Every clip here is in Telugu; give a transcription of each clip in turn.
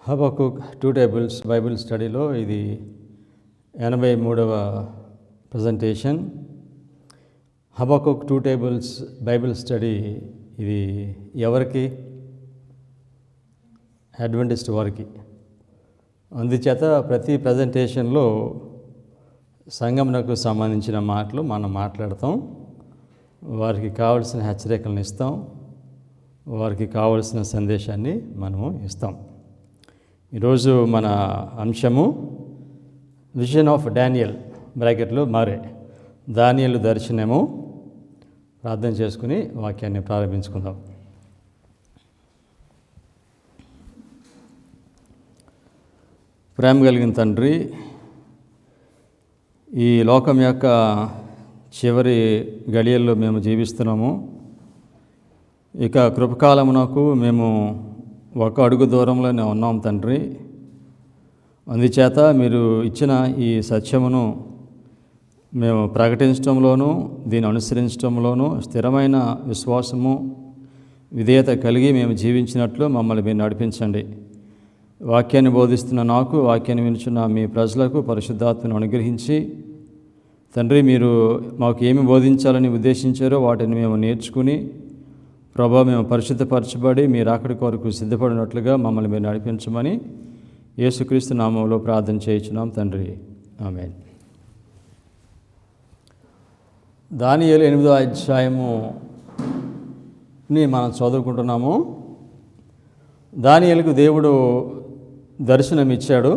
హబక్కుక్ 2 టేబుల్స్ బైబిల్ స్టడీలో ఇది 83వ presentation. Habakkuk 2 tables Bible study ఇది ఎవరికి? అడ్వెంటిస్ట్ వారికి. అందుచేత ప్రతి ప్రజెంటేషన్లో సంఘమునకు సంబంధించిన మాటలు మనం మాట్లాడతాం, వారికి కావలసిన హెచ్చరికలను ఇస్తాం, వారికి కావలసిన సందేశాన్ని మనము ఇస్తాం. ఈరోజు మన అంశము విజన్ ఆఫ్ డానియల్ బ్రాకెట్లో మారే దానియేలు దర్శనము. ప్రార్థన చేసుకుని వాక్యాన్ని ప్రారంభించుకుందాం. ప్రేమ కలిగిన తండ్రి, ఈ లోకం యొక్క చివరి గడియల్లో మేము జీవిస్తున్నాము. ఇక కృపకాలమునకు మేము ఒక అడుగు దూరంలోనే ఉన్నాం తండ్రి. అందుచేత మీరు ఇచ్చిన ఈ సత్యమును మేము ప్రకటించడంలోనూ దీన్ని అనుసరించడంలోనూ స్థిరమైన విశ్వాసము విధేయత కలిగి మేము జీవించినట్లు మమ్మల్ని మీరు నడిపించండి. వాక్యాన్ని బోధిస్తున్న నాకు, వాక్యాన్ని వినుచున్న మీ ప్రజలకు పరిశుద్ధాత్మను అనుగ్రహించి తండ్రి, మీరు మాకు ఏమి బోధించాలని ఉద్దేశించారో వాటిని మేము నేర్చుకుని ప్రభా మేము పరిశుద్ధపరచబడి మీరు అక్కడి కొరకు సిద్ధపడినట్లుగా మమ్మల్ని మీరు నడిపించమని యేసుక్రీస్తు నామంలో ప్రార్థన చేయించున్నాం తండ్రి, ఆమేన్. దానియేలు 8వ అధ్యాయముని మనం చదువుకుంటున్నాము. దానియేలుకు దేవుడు దర్శనం ఇచ్చాడు.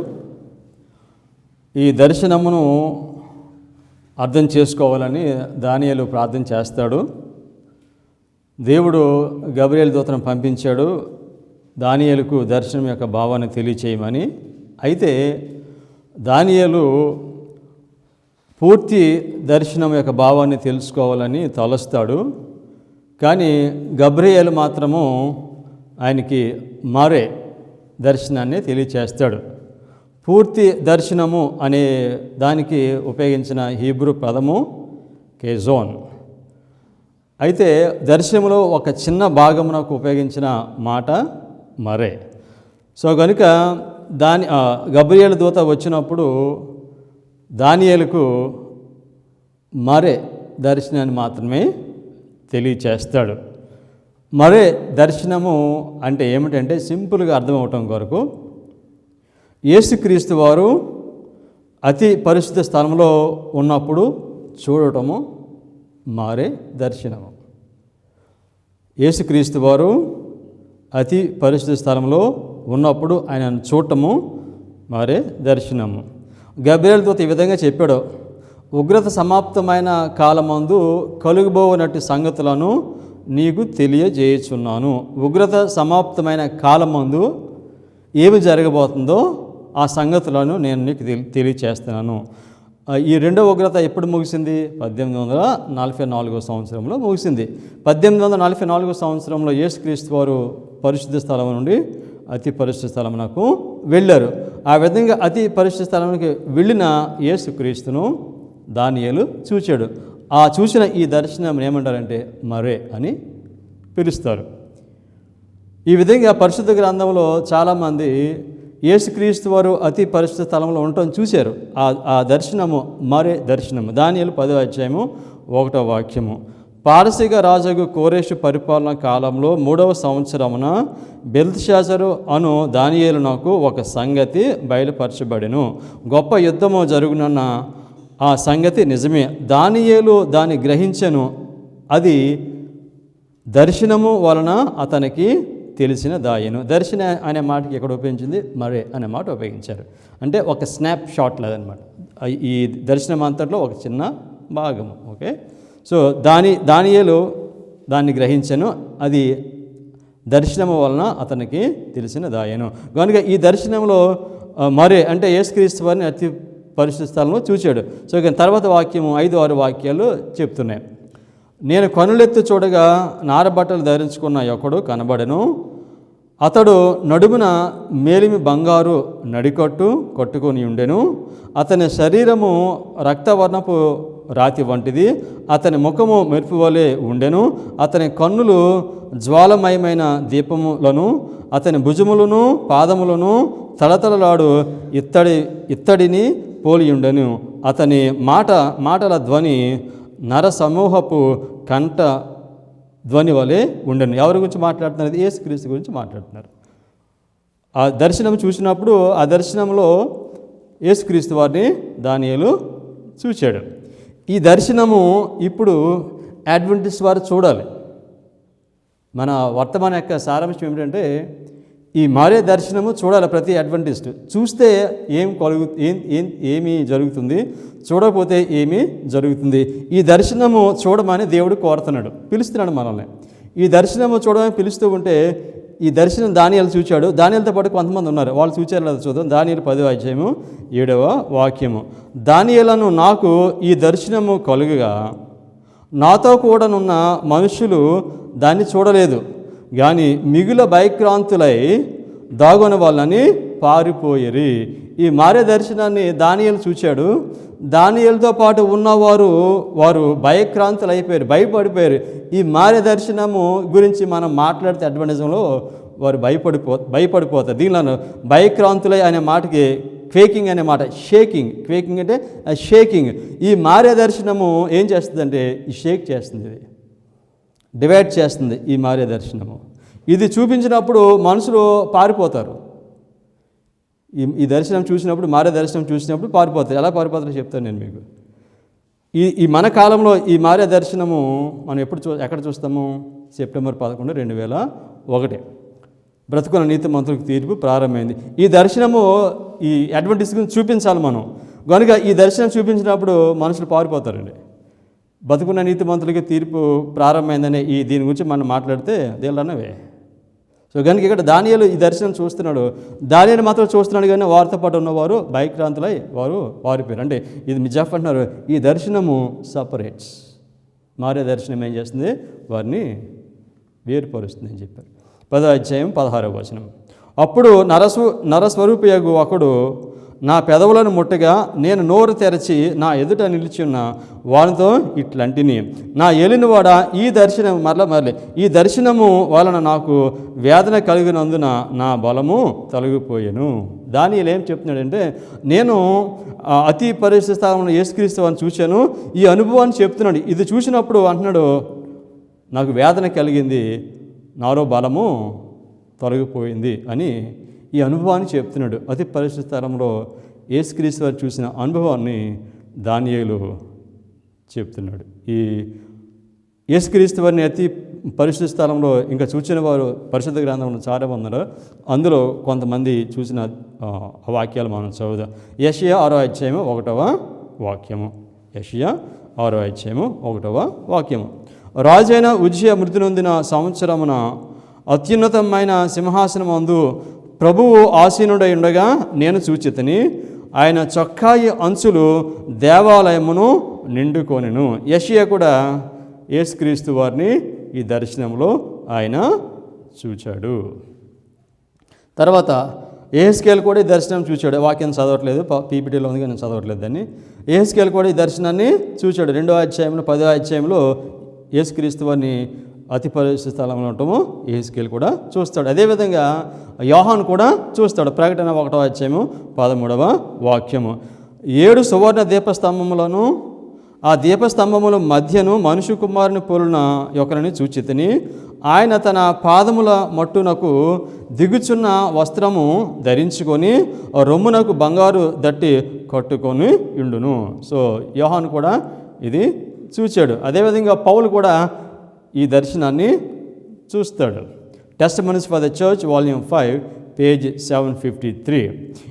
ఈ దర్శనమును అర్థం చేసుకోవాలని దానియేలు ప్రార్థన చేస్తాడు. దేవుడు గబ్రియేలు దూతను పంపించాడు దానియేలుకు దర్శనం యొక్క భావాన్ని తెలియచేయమని. అయితే దానియేలు పూర్తి దర్శనం యొక్క భావాన్ని తెలుసుకోవాలని తలస్తాడు. కానీ గబ్రియేలు మాత్రము ఆయనకి మారే దర్శనాన్ని తెలియచేస్తాడు. పూర్తి దర్శనము అనే దానికి ఉపయోగించిన హీబ్రూ పదము కేజోన్. అయితే దర్శనంలో ఒక చిన్న భాగమునకు ఉపయోగించిన మాట మరే. సో కనుక గబ్రియేలు దూత వచ్చినప్పుడు దానియేలుకు మరే దర్శనాన్ని మాత్రమే తెలియచేస్తాడు. మరే దర్శనము అంటే ఏమిటంటే సింపుల్గా అర్థమవటం కొరకు యేసుక్రీస్తు వారు అతి పరిశుద్ధ స్థలంలో ఉన్నప్పుడు చూడటము మారే దర్శనము. యేసుక్రీస్తు వారు అతి పరిశుద్ధ స్థలంలో ఉన్నప్పుడు ఆయనను చూడటము మారే దర్శనము. గబ్రియేలు దూత ఈ విధంగా చెప్పాడు, ఉగ్రత సమాప్తమైన కాలమందు కలుగుబోనట్టి సంగతులను నీకు తెలియజేయుచున్నాను. ఉగ్రత సమాప్తమైన కాలమందు ఏమి జరగబోతుందో ఆ సంగతులను నేను నీకు తెలియచేస్తున్నాను. ఈ రెండవ ఉగ్రత ఎప్పుడు ముగిసింది? 1844 సంవత్సరంలో ముగిసింది. 1844 సంవత్సరంలో యేసుక్రీస్తు వారు పరిశుద్ధ స్థలం నుండి అతి పరిశుద్ధ స్థలమునకు వెళ్ళారు. ఆ విధంగా అతి పరిశుద్ధ స్థలానికి వెళ్ళిన యేసుక్రీస్తును దానియేలు చూచాడు. ఆ చూసిన ఈ దర్శనం ఏమంటారంటే మరే అని పిలుస్తారు. ఈ విధంగా పరిశుద్ధ గ్రంథంలో చాలామంది యేసుక్రీస్తు వారు అతి పరిశుద్ధ స్థలంలో ఉండటం చూశారు. ఆ దర్శనము మరే దర్శనము. దానియేలు 10వ అధ్యాయము 1వ వాక్యము. పారసీక రాజుకు కోరేషు పరిపాలన కాలంలో 3వ సంవత్సరమున బెల్తెషాజరు అను దానియేలునకు ఒక సంగతి బయలుపరచబడెను. గొప్ప యుద్ధము జరుగునన్న ఆ సంగతి నిజమే. దానియేలు దాన్ని గ్రహించెను. అది దర్శనము వలన అతనికి తెలిసిన దాయను. దర్శన అనే మాటకి ఎక్కడ ఉపయోగించింది? మరే అనే మాట ఉపయోగించారు. అంటే ఒక స్నాప్ షాట్ లేదనమాట. ఈ దర్శనం అంతట్లో ఒక చిన్న భాగము. ఓకే. సో దానియేలు దాన్ని గ్రహించను, అది దర్శనము వలన అతనికి తెలిసిన దాయను. కనుక ఈ దర్శనంలో మరే అంటే యేసుక్రీస్తు వారిని అతి పరిశుద్ధ స్థలంలో చూచాడు. సో తర్వాత వాక్యము 5-6 వాక్యాలు చెప్తున్నాయి. నేను కనులెత్తి చూడగా నారబట్టలు ధరించుకున్న ఒకడు కనబడెను. అతడు నడుమున మేలిమి బంగారు నడికట్టు కట్టుకొని ఉండెను. అతని శరీరము రక్తవర్ణపు రాతి వంటిది. అతని ముఖము మెరుపు వలె ఉండెను. అతని కన్నులు జ్వాలమయమైన దీపములను, అతని భుజములను పాదములను తలతలలాడు ఇత్తడిని పోలియుండెను. అతని మాటల ధ్వని నరసమూహపు కంఠ ధ్వని వలె ఉండెను. ఎవరి గురించి మాట్లాడుతున్నారు? యేసుక్రీస్తు గురించి మాట్లాడుతున్నారు. ఆ దర్శనం చూసినప్పుడు ఆ దర్శనంలో యేసుక్రీస్తు వారిని దానియేలు చూశాడు. ఈ దర్శనము ఇప్పుడు అడ్వెంటిస్ట్ వారు చూడాలి. మన వర్తమాన యొక్క సారాంశం ఏమిటంటే, ఈ మారే దర్శనము చూడాలి ప్రతి అడ్వెంటిస్ట్. చూస్తే ఏమి జరుగుతుంది, చూడకపోతే ఏమి జరుగుతుంది. ఈ దర్శనము చూడమని దేవుడు కోరుతున్నాడు, పిలుస్తున్నాడు మనల్ని. ఈ దర్శనము చూడమని పిలుస్తూ ఉంటే, ఈ దర్శనం దానియేలు చూచాడు. దానియేలుతో పాటు కొంతమంది ఉన్నారు, వాళ్ళు చూచారు లేదా చూద్దాం. దానియేలు 10వ అధ్యాయము 7వ వాక్యము. దానియేలను నాకు ఈ దర్శనము కలుగగా నాతో కూడానున్న మనుషులు దాన్ని చూడలేదు, కానీ మిగుల భయక్రాంతులై దాగున వాళ్ళని పారిపోయిరి. ఈ మారే దర్శనాన్ని దానియేలు చూచాడు. దానియేలుతో పాటు వారు భయక్రాంతులు అయిపోయారు, భయపడిపోయారు. ఈ మారే దర్శనము గురించి మనం మాట్లాడితే అడ్వెంటిజంలో వారు భయపడిపోతారు. దీనిలో భయక్రాంతులై అనే మాటకి క్వేకింగ్ అనే మాట, క్వేకింగ్ అంటే షేకింగ్. ఈ మారే దర్శనము ఏం చేస్తుందంటే ఈ షేక్ చేస్తుంది, ఇది డివైడ్ చేస్తుంది. ఈ మారే దర్శనము ఇది చూపించినప్పుడు మనుషులు పారిపోతారు. ఈ దర్శనం చూసినప్పుడు, మారే దర్శనం చూసినప్పుడు పారిపోతారు. ఎలా పారిపోతారో చెప్తాను నేను మీకు. ఈ మన కాలంలో ఈ మారే దర్శనము మనం ఎక్కడ చూస్తాము? సెప్టెంబర్ 11, 2001 బ్రతుకున్న నీతిమంతులకు తీర్పు ప్రారంభమైంది. ఈ దర్శనము ఈ అడ్వెంటిస్ట్ గురించి చూపించాలి మనం. కనుక ఈ దర్శనం చూపించినప్పుడు మనుషులు పారిపోతారండి. బతుకున్న నీతిమంతులకి తీర్పు ప్రారంభమైందనే దీని గురించి మనం మాట్లాడితే దేవుళ్ళన్నవే. సో కనుక ఇక్కడ దానియేలు ఈ దర్శనం చూస్తున్నాడు. దానియేలు మాత్రం చూస్తున్నాడు, కానీ వారితో పాటు ఉన్నవారు భయక్రాంతులై వారు పారిపోయారు. అంటే ఇది మిజాఫ్ అంటున్నారు, ఈ దర్శనము సపరేట్స్. మారే దర్శనం ఏం చేస్తుంది? వారిని వేరుపరుస్తుంది అని చెప్పారు. 10వ అధ్యాయం 16వ వచనం. అప్పుడు నరస్వరూపియగు ఒకడు నా పెదవులను ముట్టగా నేను నోరు తెరచి నా ఎదుట నిలిచి ఉన్న వానితో ఇట్లాంటిని, నా ఏలినవాడ ఈ దర్శనం ఈ దర్శనము వలన నాకు వేదన కలిగినందున నా బలము తొలగిపోయాను. దానియేలు ఏం చెప్తున్నాడంటే, నేను అతి పరిశుద్ధ స్థలంలో యేసుక్రీస్తు అని చూశాను. ఈ అనుభవాన్ని చెప్తున్నాడు. ఇది చూసినప్పుడు అంటున్నాడు, నాకు వేదన కలిగింది, నాలో బలము తొలగిపోయింది అని ఈ అనుభవాన్ని చెప్తున్నాడు. అతి పరిశుద్ధ స్థలంలో యేసుక్రీస్తు వారు చూసిన అనుభవాన్ని దానియేలు చెప్తున్నాడు. ఈ యేసుక్రీస్తు వారిని అతి పరిశుద్ధ స్థలంలో ఇంకా చూసిన వారు పరిశుద్ధ గ్రంథంలో చాలా మంది ఉన్నారు. అందులో కొంతమంది చూసిన వాక్యాలు మనం చదువుదాం. యెషయా 6వ అధ్యాయము 1వ వాక్యము. యెషయా 6వ అధ్యాయము 1వ వాక్యము. రాజైన ఉజ్జియా మృతి నొందిన సంవత్సరమున అత్యున్నతమైన సింహాసనమందు ప్రభువు ఆసీనుడై ఉండగా నేను చూచితిని. ఆయన చొక్కాయి అంచులు దేవాలయమును నిండుకొనెను. యెషయా కూడా యేసుక్రీస్తు వారిని ఈ దర్శనంలో ఆయన చూచాడు. తర్వాత యెహెజ్కేలు కూడా ఈ దర్శనం చూచాడు. వాక్యం చదవట్లేదు, పీపీటీలో ఉంది కానీ నేను చదవట్లేదు దాన్ని. యెహెజ్కేలు కూడా ఈ దర్శనాన్ని చూచాడు. 2వ అధ్యాయంలో 10వ అధ్యాయంలో యేసుక్రీస్తు వారిని అతి పరిశుద్ధ స్థలంలో ఉండటము యెహెజ్కేలు కూడా చూస్తాడు. అదేవిధంగా యోహాను కూడా చూస్తాడు. ప్రకటన 1వ అధ్యాయము 13వ వాక్యము. 7 సువర్ణ దీపస్తంభములను ఆ దీపస్తంభముల మధ్యను మనుష్య కుమారుని పోలిన ఒకరిని చూచితిని. ఆయన తన పాదముల మట్టునకు దిగుచున్న వస్త్రము ధరించుకొని రొమ్మునకు బంగారు దట్టి కట్టుకొని ఉండును. సో యోహాను కూడా ఇది చూచాడు. అదేవిధంగా పౌలు కూడా ఈ దర్శనాన్ని చూస్తాడు. Testimonies for the Church, Volume 5, page 753.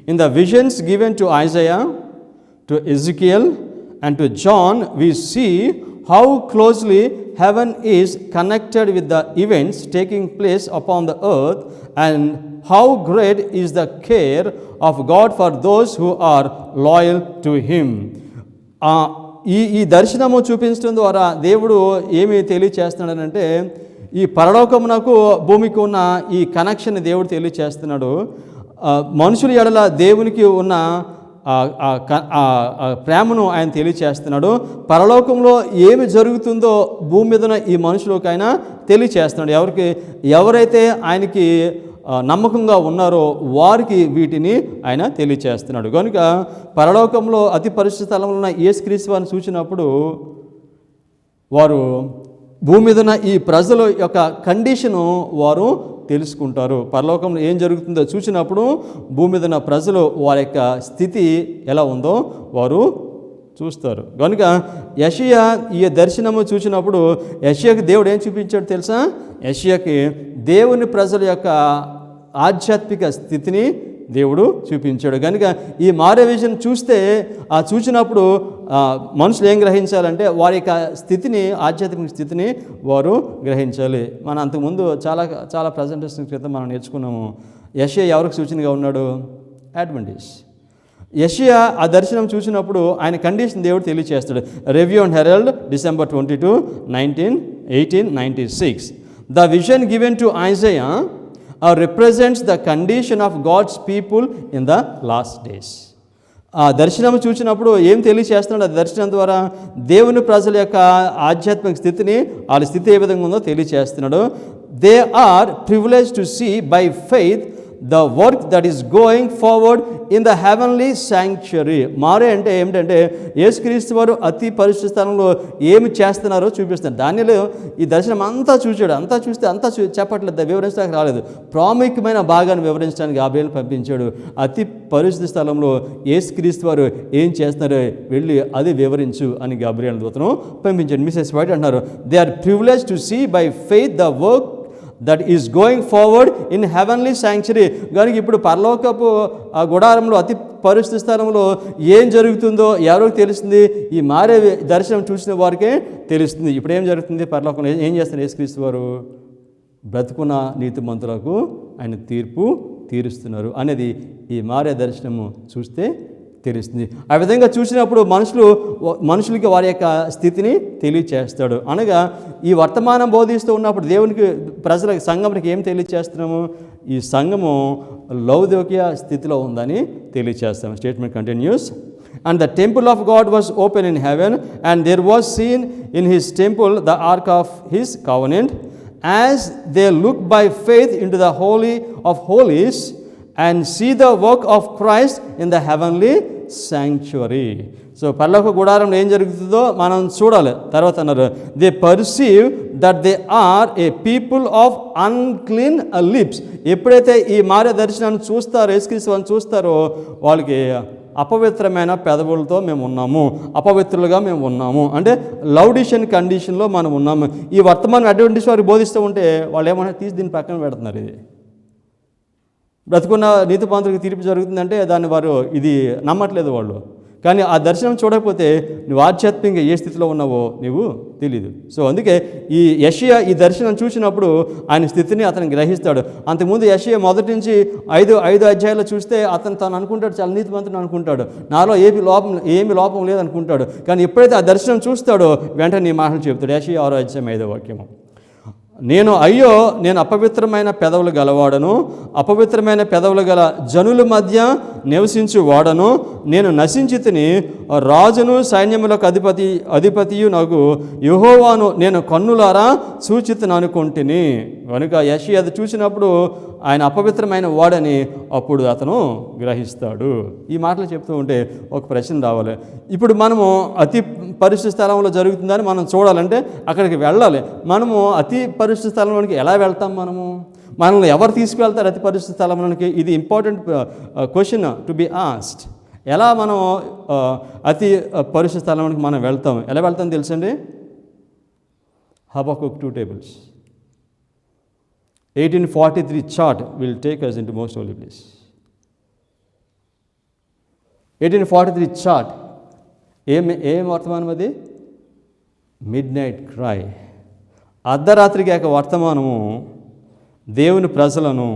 In the visions given to Isaiah, to Ezekiel, and to John, we see how closely heaven is connected with the events taking place upon the earth, and how great is the care of God for those who are loyal to Him. ఈ దర్శనము చూపించడం ద్వారా దేవుడు ఏమి తెలియచేస్తున్నాడనంటే, ఈ పరలోకమునకు భూమికి ఉన్న ఈ కనెక్షన్ దేవుడు తెలియచేస్తున్నాడు. మనుషుల ఎడల దేవునికి ఉన్న ప్రేమను ఆయన తెలియచేస్తున్నాడు. పరలోకంలో ఏమి జరుగుతుందో భూమి మీదన ఈ మనుషులకు ఆయన తెలియచేస్తున్నాడు. ఎవరైతే ఆయనకి నమ్మకంగా ఉన్నారో వారికి వీటిని ఆయన తెలియచేస్తున్నాడు. కనుక పరలోకంలో అతి పరిశుద్ధ స్థలంలో ఉన్న యేసుక్రీస్తు వారిని చూసినప్పుడు వారు భూమి మీదన ఈ ప్రజల యొక్క కండిషను వారు తెలుసుకుంటారు. పరలోకంలో ఏం జరుగుతుందో చూసినప్పుడు భూమి మీదన ప్రజలు వారి యొక్క స్థితి ఎలా ఉందో వారు చూస్తారు. కనుక యెషయా ఈ దర్శనము చూసినప్పుడు యెషయాకి దేవుడు ఏం చూపించాడు తెలుసా? యెషయాకి దేవుని ప్రజల యొక్క ఆధ్యాత్మిక స్థితిని దేవుడు చూపించాడు. కనుక ఈ మారే విజన్ చూసినప్పుడు మనుషులు ఏం గ్రహించాలంటే వారి యొక్క స్థితిని, ఆధ్యాత్మిక స్థితిని వారు గ్రహించాలి. మనం అంతకుముందు చాలా ప్రజెంటేషన్ క్రితం మనం నేర్చుకున్నాము. యెషయా ఎవరికి సూచనగా ఉన్నాడు? అడ్వెంటిస్ట్. యెషయా ఆ దర్శనం చూసినప్పుడు ఆయన కండిషన్ దేవుడు తెలియచేస్తాడు. Review and herald December 22, 1896. The vision given to Isaiah represents the condition of God's people in the last days. ఆ దర్శనం చూసినప్పుడు ఏం తెలియచేస్తున్నాడు? ఆ దర్శనం ద్వారా దేవుని ప్రజల యొక్క ఆధ్యాత్మిక స్థితిని, వాళ్ళ స్థితి ఏ విధంగా ఉందో తెలియచేస్తున్నాడు. They are privileged to see by faith the work that is going forward in the heavenly sanctuary. మారే అంటే ఏమిటంటే యేసుక్రీస్తు వారు అతి పరిశుద్ధ స్థలంలో ఏమి చేస్తున్నారో చూపిస్తారు. దానిలో ఈ దర్శనం అంతా చూశాడు. అంతా చెప్పట్లేదు, వివరించడానికి రాలేదు. ప్రాముఖ్యమైన భాగాన్ని వివరించడానికి గాబ్రియల్ని పంపించాడు. అతి పరిశుద్ధ స్థలంలో యేసుక్రీస్తు వారు ఏం చేస్తున్నారో వెళ్ళి అది వివరించు అని గాబ్రియల్ దూతను పంపించాడు. మిసెస్ వైట్ అంటున్నారు, they are privileged to see by faith the work that is going forward in heavenly sanctuary. కనుక ఇప్పుడు పరలోకపు గుడారంలో అతి పరిశుద్ధ స్థలంలో ఏం జరుగుతుందో ఎవరికి తెలుస్తుంది? ఈ మారే దర్శనం చూసిన వారికే తెలుస్తుంది. ఇప్పుడు ఏం జరుగుతుంది పరలోకంలో? ఏం చేస్తున్నారు యేసుక్రీస్తు వారు? బ్రతుకున్న నీతిమంతులకు ఆయన తీరుస్తున్నారు అనేది ఈ మారే దర్శనము చూస్తే తెలుస్తుంది. ఆ విధంగా చూసినప్పుడు మనుషులకి వారి యొక్క స్థితిని తెలియచేస్తాడు. అనగా ఈ వర్తమానం బోధిస్తూ ఉన్నప్పుడు దేవునికి ప్రజలకు సంఘంకి ఏం తెలియచేస్తున్నాము? ఈ సంఘము లౌకిక స్థితిలో ఉందని తెలియచేస్తాము. Statement continues. And the temple of God was open in heaven, and there was seen in his temple the ark of his covenant. As they look by faith into the holy of holies and see the work of Christ in the heavenly sanctuary. So పరలోక గుడారంలో ఏం జరుగుతుందో మనం చూడాలి. తర్వాత అన్నారు, they perceive that they are a people of unclean lips. ఎప్పుడైతే ఈ మారే దర్శనాన్ని చూస్తారో, యేసుక్రీస్తుని చూస్తారో, వాళ్ళకి అపవిత్రమైన పెదవులతో మేము ఉన్నాము, అపవిత్రులుగా మేము ఉన్నాము అంటే లౌడిషన్ కండిషన్లో మనం ఉన్నాము. ఈ వర్తమానం అడ్వెంటిస్ట్ వారికి బోధిస్తూ ఉంటే వాళ్ళు ఏమన్నా తీసి దీన్ని పక్కన పెడుతున్నారు. ఇది బ్రతుకున్న నీతిమంతులకు తీర్పు జరుగుతుందంటే దాన్ని వారు ఇది నమ్మట్లేదు వాళ్ళు. కానీ ఆ దర్శనం చూడకపోతే నువ్వు ఆధ్యాత్మికంగా ఏ స్థితిలో ఉన్నావో నువ్వు తెలీదు. సో అందుకే ఈ యెషయా ఈ దర్శనం చూసినప్పుడు ఆయన స్థితిని అతను గ్రహిస్తాడు. అంతకుముందు యెషయా మొదటి నుంచి ఐదు అధ్యాయాలు చూస్తే తాను అనుకుంటాడు చాలా నీతిమంతుడు అనుకుంటాడు, నాలో ఏమి లోపం లేదనుకుంటాడు. కానీ ఎప్పుడైతే ఆ దర్శనం చూస్తాడో వెంటనే ఈ మాటలు చెప్తాడు. యెషయా 6వ అధ్యాయం 5వ వాక్యము, నేను అపవిత్రమైన పెదవులు గలవాడను, అపవిత్రమైన పెదవులు గల జనుల మధ్య నివసించు వాడను, నేను నశించి తిని రాజును సైన్యములకు అధిపతియు నాకు యెహోవాను నేను కన్నులారా సూచితను అనుకుంటుని. కనుక యెషయా అది చూసినప్పుడు ఆయన అపవిత్రమైన వాడని అప్పుడు అతను గ్రహిస్తాడు. ఈ మాటలు చెప్తూ ఉంటే ఒక ప్రశ్న రావాలి. ఇప్పుడు మనము అతి పరిశుద్ధ స్థలంలో జరుగుతుందని మనం చూడాలంటే అక్కడికి వెళ్ళాలి. మనము అతి పరిశుద్ధ స్థలంలోనికి ఎలా వెళ్తాం? మనల్ని ఎవరు తీసుకువెళ్తారు అతి పరిశుద్ధ స్థలంలోనికి? ఇది important question to be asked. ఎలా మనం అతి పరిశుద్ధ స్థలంలోనికి మనం వెళ్తాం? ఎలా వెళ్తాం తెలుసండి? హబక్కూక్ 2 tables. 1843 chart will take us into most holy place. 1843 chart ఏం వర్తమానం అది? Mid night cry. అర్ధరాత్రికి ఒక వర్తమానము దేవుని ప్రజలను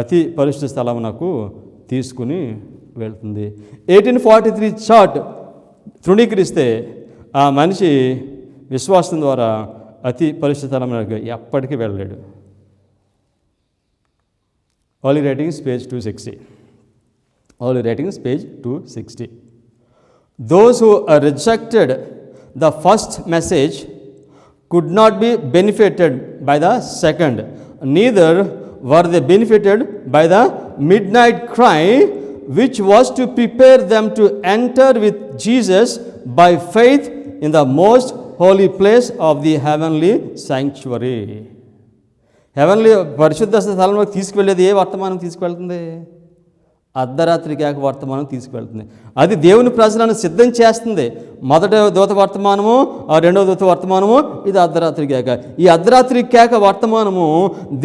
అతి పరిశుద్ధ స్థలమునకు తీసుకుని వెళ్తుంది. 1843 చార్ట్ తృణీకరిస్తే ఆ మనిషి విశ్వాసం ద్వారా అతి పరిశుద్ధ స్థలమునకు ఎప్పటికీ వెళ్ళలేడు. Holy Writings, page 260. Holy Writings, page 260. Those who rejected the first message could not be benefited by the second, neither were they benefited by the midnight cry, which was to prepare them to enter with Jesus by faith in the most holy place of the heavenly sanctuary. Heavenly పరిశుద్ధ స్థలంలోకి తీసుకువెళ్ళేది ఏ వర్తమానం తీసుకువెళ్తుంది? అర్ధరాత్రి కేక వర్తమానం తీసుకువెళ్తుంది. అది దేవుని ప్రజలను సిద్ధం చేస్తుంది. మొదట దూత వర్తమానము, రెండవ దూత వర్తమానము, ఇది అర్ధరాత్రి కేక. ఈ అర్ధరాత్రి కేక వర్తమానము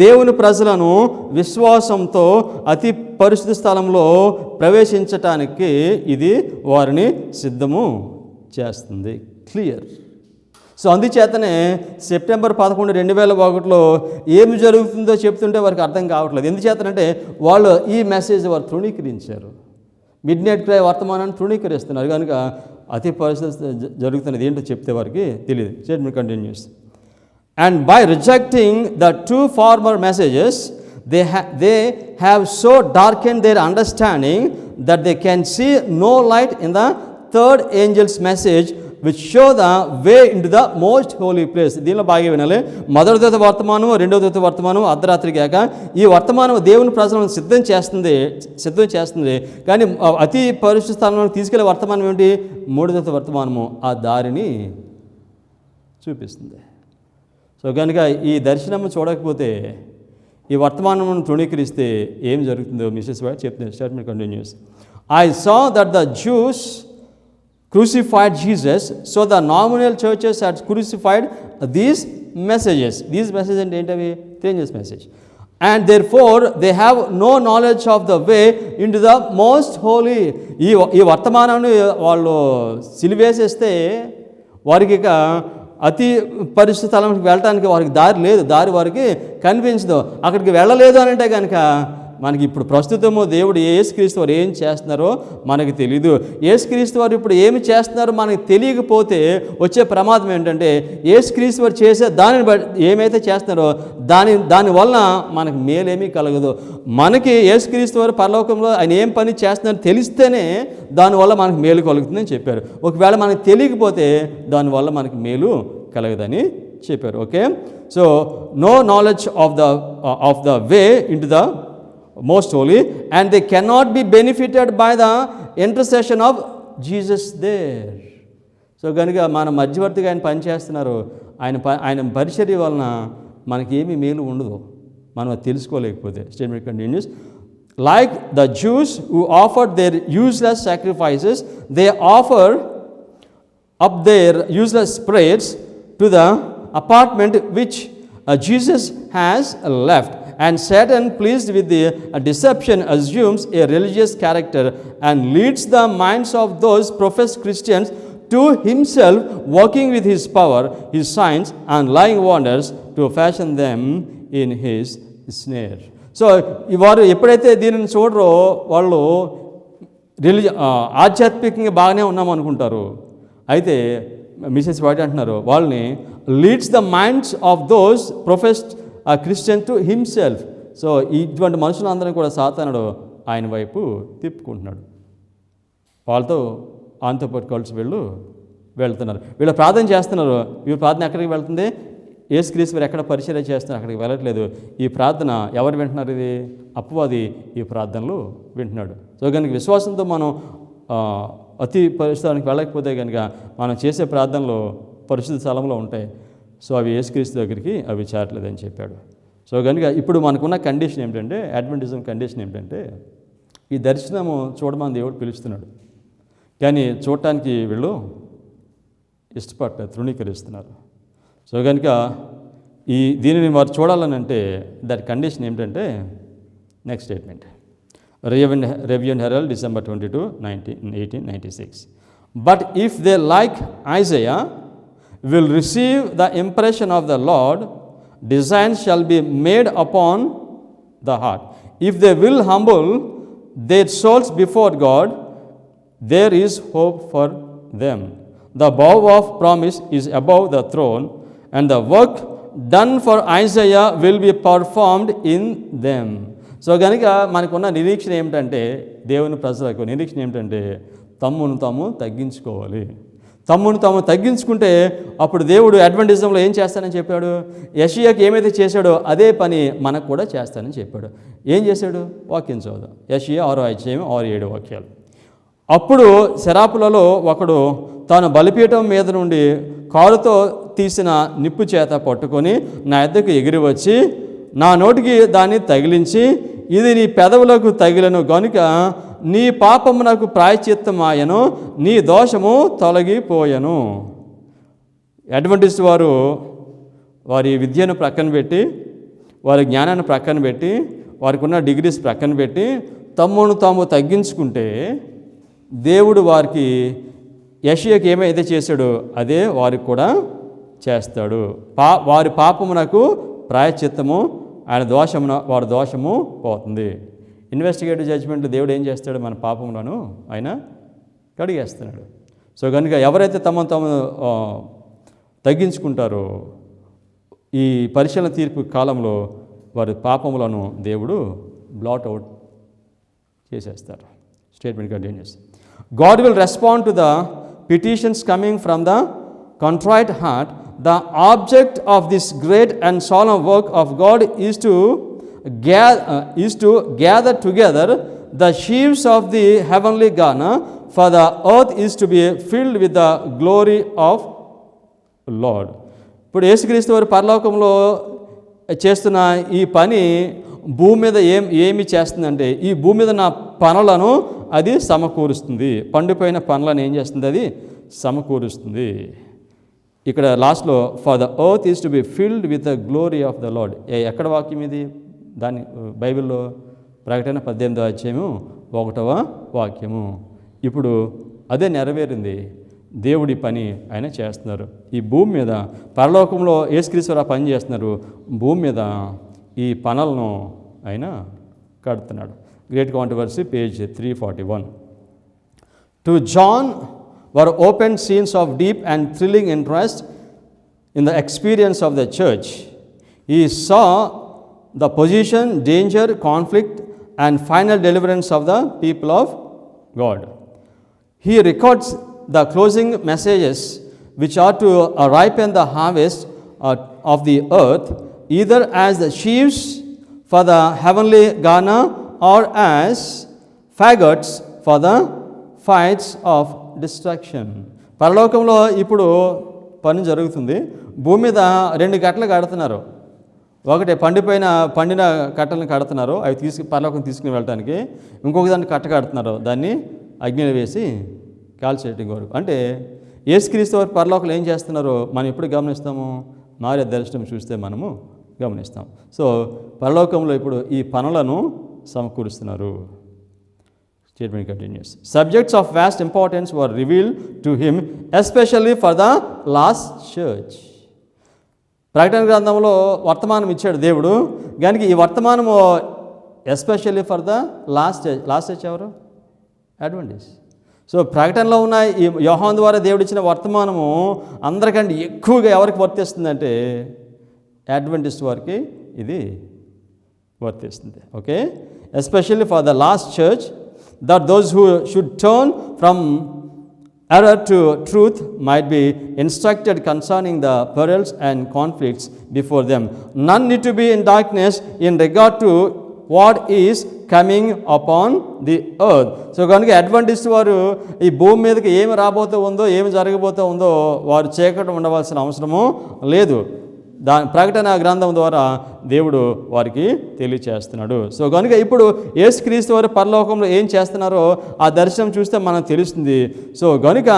దేవుని ప్రజలను విశ్వాసంతో అతి పరిశుద్ధ స్థలంలో ప్రవేశించటానికి ఇది వారిని సిద్ధము చేస్తుంది. క్లియర్. సో అందుచేతనే సెప్టెంబర్ 11, 2001లో ఏమి జరుగుతుందో చెప్తుంటే వారికి అర్థం కావట్లేదు. ఎందుచేతనంటే వాళ్ళు ఈ మెసేజ్ వారు తృణీకరించారు. మిడ్ నైట్ క్రై వర్తమానాన్ని తృణీకరిస్తున్నారు కనుక అతి పరిస్థితి జరుగుతున్నది ఏంటో చెప్తే వారికి తెలియదు. Statement continues. And by rejecting the two former messages they have so darkened their understanding that they can see no light in the third angel's message, which show the way into the most holy place. దీనిలో బాగా వినాలి. మొదటి దూత వర్తమానం, రెండవ దూత వర్తమానం, అర్ధరాత్రి కాక ఈ వర్తమానం దేవుని ప్రజలను సిద్ధం చేస్తుంది. కానీ అతి పరిశుద్ధ స్థానంలో తీసుకెళ్లే వర్తమానం ఏమిటి? మూడో దూత వర్తమానము ఆ దారిని చూపిస్తుంది. సో కనుక ఈ దర్శనము చూడకపోతే, ఈ వర్తమానం తృణీకరిస్తే ఏం జరుగుతుందో మిసెస్ వైట్ చెప్తుంది. Statement continues. I saw that the Jews crucified Jesus, so the nominal churches had crucified these messages. These messages and ఏంటవి? Changes message. And therefore they have no knowledge of the way into the most holy. ఈ వర్తమానాన్ని వాళ్ళు సిలివేసేస్తే వారికి ఇక అతి పరిశుద్ధ స్థలంకి వెళ్ళటానికి వారికి దారి లేదు. దారి వారికి కనిపించదు. అక్కడికి వెళ్ళలేదు అని అంటే కనుక మనకి ఇప్పుడు ప్రస్తుతము దేవుడు యేసుక్రీస్తు వారు ఏం చేస్తున్నారో మనకి తెలీదు. యేసుక్రీస్తు వారు ఇప్పుడు ఏమి చేస్తున్నారో మనకి తెలియకపోతే ప్రమాదం ఏంటంటే యేసుక్రీస్తు వారు చేసే దానిని బట్టి ఏమైతే చేస్తున్నారో దానివల్ల మనకి మేలేమీ కలగదు. మనకి యేసుక్రీస్తు వారు పరలోకంలో ఆయన ఏం పని చేస్తున్నారో తెలిస్తేనే దానివల్ల మనకి మేలు కలుగుతుందని చెప్పారు. ఒకవేళ మనకి తెలియకపోతే దానివల్ల మనకి మేలు కలగదని చెప్పారు. Okay. So no knowledge of the way into the most holy, and they cannot be benefited by the intercession of Jesus there. So కనుక మన మధ్యవర్తిగా ఆయన పనిచేస్తున్నారు. ఆయన పరిచర్య వలన మనకి ఏమీ మేలు ఉండదు మనం తెలుసుకోలేకపోతే. Statement continues. Like the Jews who offered their useless sacrifices, they offer up their useless prayers to the apartment which Jesus has left. And Satan, pleased with the deception, assumes a religious character and leads the minds of those professed Christians to himself, working with his power, his signs and lying wonders to fashion them in his snare. So వారు ఎప్పుడైతే దీనిని చూడరో వాళ్ళు ఆధ్యాత్మికంగా బాగానే ఉన్నాం అనుకుంటారు. అయితే మిసెస్ వైట్ అంటున్నారు వాళ్ళని leads the minds of those professed Christian to himself. So ఇటువంటి మనుషులందరినీ కూడా సాతానుడు ఆయన వైపు తిప్పుకుంటున్నాడు. వాళ్ళతో ఆయనతో పాటు కలిసి వెళ్తున్నారు. వీళ్ళు ప్రార్థన చేస్తున్నారు. వీళ్ళు ప్రార్థన ఎక్కడికి వెళ్తుంది? యేసుక్రీస్తు వారు ఎక్కడ పరిచర్య చేస్తున్నారు అక్కడికి వెళ్ళట్లేదు. ఈ ప్రార్థన ఎవరు వింటున్నారు? ఇది అపవాది ఈ ప్రార్థనలు వింటున్నాడు. సో కనుక విశ్వాసంతో మనం అతి పరిశుద్ధానికి వెళ్ళకపోతే కనుక మనం చేసే ప్రార్థనలు పరిశుద్ధ స్థలంలో ఉంటాయి. సో అవి యేసుక్రీస్తు దగ్గరికి అవి చేరట్లేదని చెప్పాడు. సో కనుక ఇప్పుడు మనకున్న కండిషన్ ఏమిటంటే, అడ్వెంటిజం కండిషన్ ఏమిటంటే, ఈ దర్శనము చూడమని దేవుడు పిలుస్తున్నాడు. కానీ చూడటానికి వీళ్ళు ఇష్టపడలేదు, తృణీకరిస్తున్నారు. సో కనుక దీనిని వారు చూడాలని అంటే దాని కండిషన్ ఏమిటంటే next statement. Review and Herald, December 22, 1896. But if they, like Isaiah, will receive the impression of the Lord, designs shall be made upon the heart. If they will humble their souls before God, there is hope for them. The bow of promise is above the throne, and the work done for Isaiah will be performed in them. So కనుక మనకున్న నిరీక్షణ ఏమిటంటే, దేవుని ప్రజలకు నిరీక్షణ ఏమిటంటే తమ్మును తాము తగ్గించుకోవాలి. తమ్మును తాము తగ్గించుకుంటే అప్పుడు దేవుడు అడ్వెంటిజంలో ఏం చేస్తానని చెప్పాడు? యెషయాకి ఏమైతే చేశాడో అదే పని మనకు కూడా చేస్తానని చెప్పాడు. ఏం చేశాడు? వాక్యం చదువుదాం. యెషయా 6వ అధ్యాయం 6-7 వాక్యాలు. అప్పుడు శరాపులలో ఒకడు తాను బలిపీఠం మీద నుండి కాలుతో తీసిన నిప్పు చేత పట్టుకొని నా యొద్దకు ఎగిరి వచ్చి నా నోటికి దాన్ని తగిలించి, ఇది నీ పెదవులకు తగిలను గనుక నీ పాపమునకు ప్రాయశ్చిత్తమాయను, నీ దోషము తొలగిపోయెను. అడ్వెంటిస్ట్ వారు వారి విద్యను ప్రక్కన పెట్టి, వారి జ్ఞానాన్ని ప్రక్కన పెట్టి, వారికి ఉన్న డిగ్రీస్ ప్రక్కన పెట్టి తమ్మును తాము తగ్గించుకుంటే దేవుడు వారికి యెషయాకి ఏమైతే చేశాడో అదే వారికి కూడా చేస్తాడు. వారి పాపమునకు ప్రాయశ్చిత్తము, వారి దోషము పోతుంది. ఇన్వెస్టిగేటివ్ జడ్జ్మెంట్ దేవుడు ఏం చేస్తాడు? మన పాపములను ఆయన కడిగేస్తున్నాడు. సో కనుక ఎవరైతే తమను తాము తగ్గించుకుంటారో ఈ పరిశీలన తీర్పు కాలంలో వారి పాపములను దేవుడు బ్లాట్ అవుట్ చేసేస్తారు. స్టేట్మెంట్ కంటిన్యూ చేస్తారు. God will respond to the petitions coming from the contrite heart. The object of this great and solemn work of God is to gather together the sheaves of the heavenly Ghana, for the earth is to be filled with the glory of Lord. ఇప్పుడు యేసుక్రీస్తు వారు పరలోకంలో చేస్తున్న ఈ పని భూమి మీద ఏమి చేస్తుందంటే, ఈ భూమి మీద నా పనులను అది సమకూరుస్తుంది. పండిపోయిన పనులను ఏం చేస్తుంది? అది సమకూరుస్తుంది. ఇక్కడ లాస్ట్లో for the earth is to be filled with the glory of the lord. ఎక్కడ వాక్యం ఇది? దాని బైబిల్లో ప్రకటన 18వ అధ్యాయము 1వ వాక్యము. ఇప్పుడు అదే నెరవేరింది. దేవుడి పని ఆయన చేస్తున్నారు. ఈ భూమి మీద పరలోకంలో యేసుక్రీస్తు పని చేస్తున్నారు, భూమి మీద ఈ పనులను ఆయన కడుతున్నాడు. Great controversy page 341. To John were opened scenes of deep and thrilling interest in the experience of the church. He saw the position, danger, conflict, and final deliverance of the people of God. He records the closing messages which are to ripen the harvest of the earth, either as the sheaves for the heavenly Ghana or as faggots for the fights of distraction. పరలోకంలో ఇప్పుడు పని జరుగుతుంది. భూమి మీద 2 కట్టలు కడుతున్నారు. ఒకటి పండిన కట్టలను కడుతున్నారు, అవి పరలోకం తీసుకుని వెళ్ళడానికి. ఇంకొక దాన్ని కట్ట కడుతున్నారు, దాన్ని అగ్నిలో వేసి కాల్చేయటం వరకు. అంటే యేసుక్రీస్తు వారు పరలోకంలో ఏం చేస్తున్నారో మనం ఎప్పుడు గమనిస్తాము? మారే దర్శనం చూస్తే మనము గమనిస్తాం. సో పరలోకంలో ఇప్పుడు ఈ పనులను సమకూరుస్తున్నారు. Statement continues. Subjects of vast importance were revealed to him, especially for the last church. ప్రకటన గ్రంథంలో వర్తమానం ఇచ్చాడు దేవుడు. కనుక ఈ వర్తమానము especially for the last church ఎవరు? అడ్వెంటిస్ట్. సో ప్రకటనలో ఉన్న ఈ యోహాను ద్వారా దేవుడు ఇచ్చిన వర్తమానము అందరికంటే ఎక్కువగా ఎవరికి వర్తిస్తుందంటే అడ్వెంటిస్ట్ వారికి ఇది వర్తిస్తుంది. Okay, especially for the last church, that those who should turn from error to truth might be instructed concerning the perils and conflicts before them. None need to be in darkness in regard to what is coming upon the earth. So కనుక అడ్వెంటిస్ట్ వారు ఈ భూమి మీదకి ఏమి రాబోతూ ఉందో, ఏమి జరగబోతూ ఉందో వారు చీకటి ఉండవలసిన అవసరము లేదు. ప్రకటన గ్రంథం ద్వారా దేవుడు వారికి తెలియచేస్తున్నాడు. సో కనుక ఇప్పుడు యేసుక్రీస్తు వారు పరలోకంలో ఏం చేస్తున్నారో ఆ దర్శనం చూస్తే మనకు తెలుస్తుంది. సో కనుక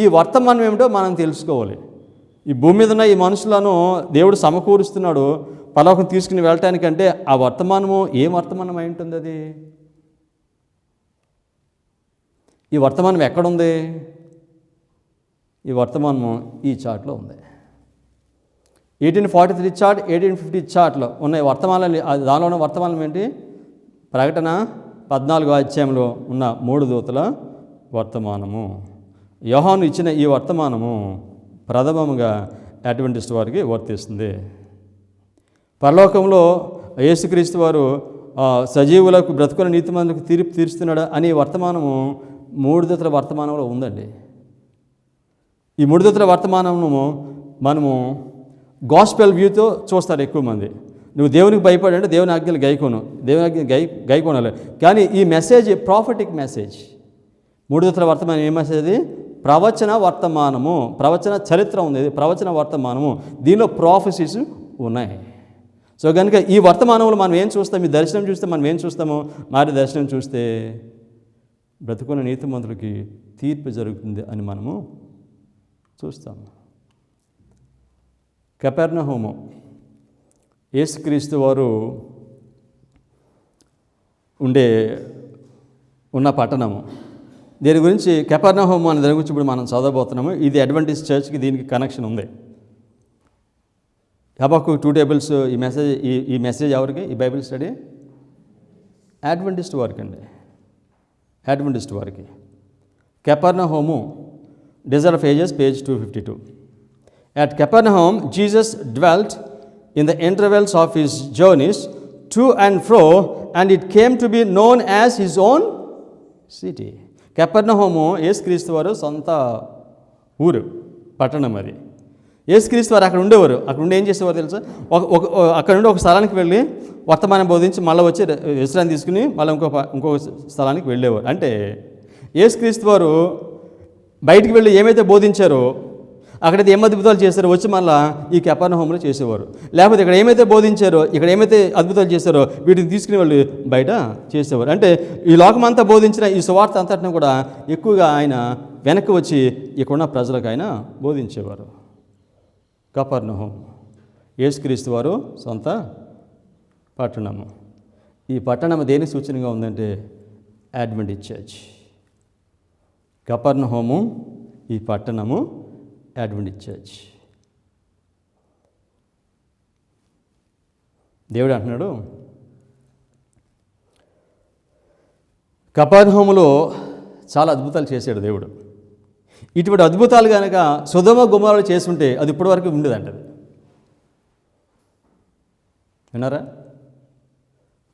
ఈ వర్తమానం ఏమిటో మనం తెలుసుకోవాలి. ఈ భూమి మీద ఉన్న ఈ మనుషులను దేవుడు సమకూరుస్తున్నాడు పరలోకం తీసుకుని వెళ్ళటానికంటే ఆ వర్తమానము ఏం వర్తమానం అయి ఉంటుంది? అది ఈ వర్తమానం ఎక్కడుంది? ఈ వర్తమానము ఈ చార్ట్లో ఉంది. 1843 చార్ట్, 1850 చార్ట్లో ఉన్న వర్తమానాలు, దానిలో ఉన్న వర్తమానం ఏంటి? ప్రకటన 14వ అధ్యాయంలో ఉన్న 3 దూతల వర్తమానము. యోహాను ఇచ్చిన ఈ వర్తమానము ప్రథమముగా అడ్వెంటిస్ట్ వారికి వర్తిస్తుంది. పరలోకంలో యేసుక్రీస్తు వారు సజీవులకు బ్రతుకుల నీతిమంతులకు తీర్పు తీరుస్తున్నాడు అనే వర్తమానము 3 దూతల వర్తమానంలో ఉందండి. ఈ 3 దూతల వర్తమానము మనము గాస్పెల్ వ్యూతో చూస్తారు ఎక్కువ మంది. నువ్వు దేవునికి భయపడంటే దేవుని ఆజ్ఞలు గైకోను, దేవుని ఆజ్ఞ గైకోనాలి. కానీ ఈ మెసేజ్ ప్రాఫిటిక్ మెసేజ్. 3 దూతల వర్తమానం ఏ మెసేజ్? ప్రవచన వర్తమానము, ప్రవచన చరిత్ర ఉంది, ప్రవచన వర్తమానము. దీనిలో ప్రాఫెసీస్ ఉన్నాయి. సో కనుక ఈ వర్తమానంలో మనం ఏం చూస్తాం? ఈ దర్శనం చూస్తే మనం ఏం చూస్తాము? మరి దర్శనం చూస్తే బ్రతుకున్న నీతిమంతులకి తీర్పు జరుగుతుంది అని మనము చూస్తాము. కపెర్నహూము యేసుక్రీస్తు వారు ఉన్న పట్టణము. దీని గురించి కపెర్నహూము అనే దాని గురించి ఇప్పుడు మనం చదవబోతున్నాము. ఇది అడ్వెంటిస్ట్ చర్చ్కి దీనికి కనెక్షన్ ఉంది. హబక్కూకు 2 టేబుల్స్ ఈ మెసేజ్ ఎవరికి? ఈ బైబిల్ స్టడీ అడ్వెంటిస్ట్ వారికి అండి, అడ్వెంటిస్ట్ వారికి. కపెర్నహూము, Desert of Ages, page 252. At Capernaum, Jesus dwelt in the intervals of his journeys to and fro, and it came to be known as his own city. కెపెర్నహూము యేసుక్రీస్తు వారు సొంత ఊరు, పట్టణం అది. యేసుక్రీస్తు వారు అక్కడ ఉండేవారు. అక్కడ ఉండి ఏం చేసేవారు తెలుసా? అక్కడ నుండి ఒక స్థలానికి వెళ్ళి వర్తమానం బోధించి మళ్ళీ వచ్చి విశ్రాంతి తీసుకుని మళ్ళీ ఇంకొక స్థలానికి వెళ్ళేవారు. అంటే యేసుక్రీస్తు వారు బయటికి వెళ్ళి ఏమైతే బోధించారో, అక్కడైతే ఏం అద్భుతాలు చేశారో వచ్చి మళ్ళీ ఈ కపెర్నహూములో చేసేవారు. లేకపోతే ఇక్కడ ఏమైతే బోధించారో, ఇక్కడ ఏమైతే అద్భుతాలు చేశారో వీటిని తీసుకుని వాళ్ళు బయట చేసేవారు. అంటే ఈ లోకమంతా బోధించిన ఈ సువార్త అంతటిని కూడా ఎక్కువగా ఆయన వెనక్కి వచ్చి ఇక్కడున్న ప్రజలకు ఆయన బోధించేవారు. కపెర్నహూము యేసుక్రీస్తు వారు సొంత పట్టణము. ఈ పట్టణం దేనికి సూచనగా ఉందంటే అడ్వెంటిస్ట్ చర్చ్. కపెర్నహూము ఈ పట్టణము అడ్వెంటిస్ట్ చర్చ్. దేవుడు అంటున్నాడు, కపెర్నహూములో చాలా అద్భుతాలు చేశాడు దేవుడు. ఇటువంటి అద్భుతాలు కనుక సొదొమ గొమొర్రాలో చేసుంటే అది ఇప్పటివరకు ఉండేదంటది. విన్నారా?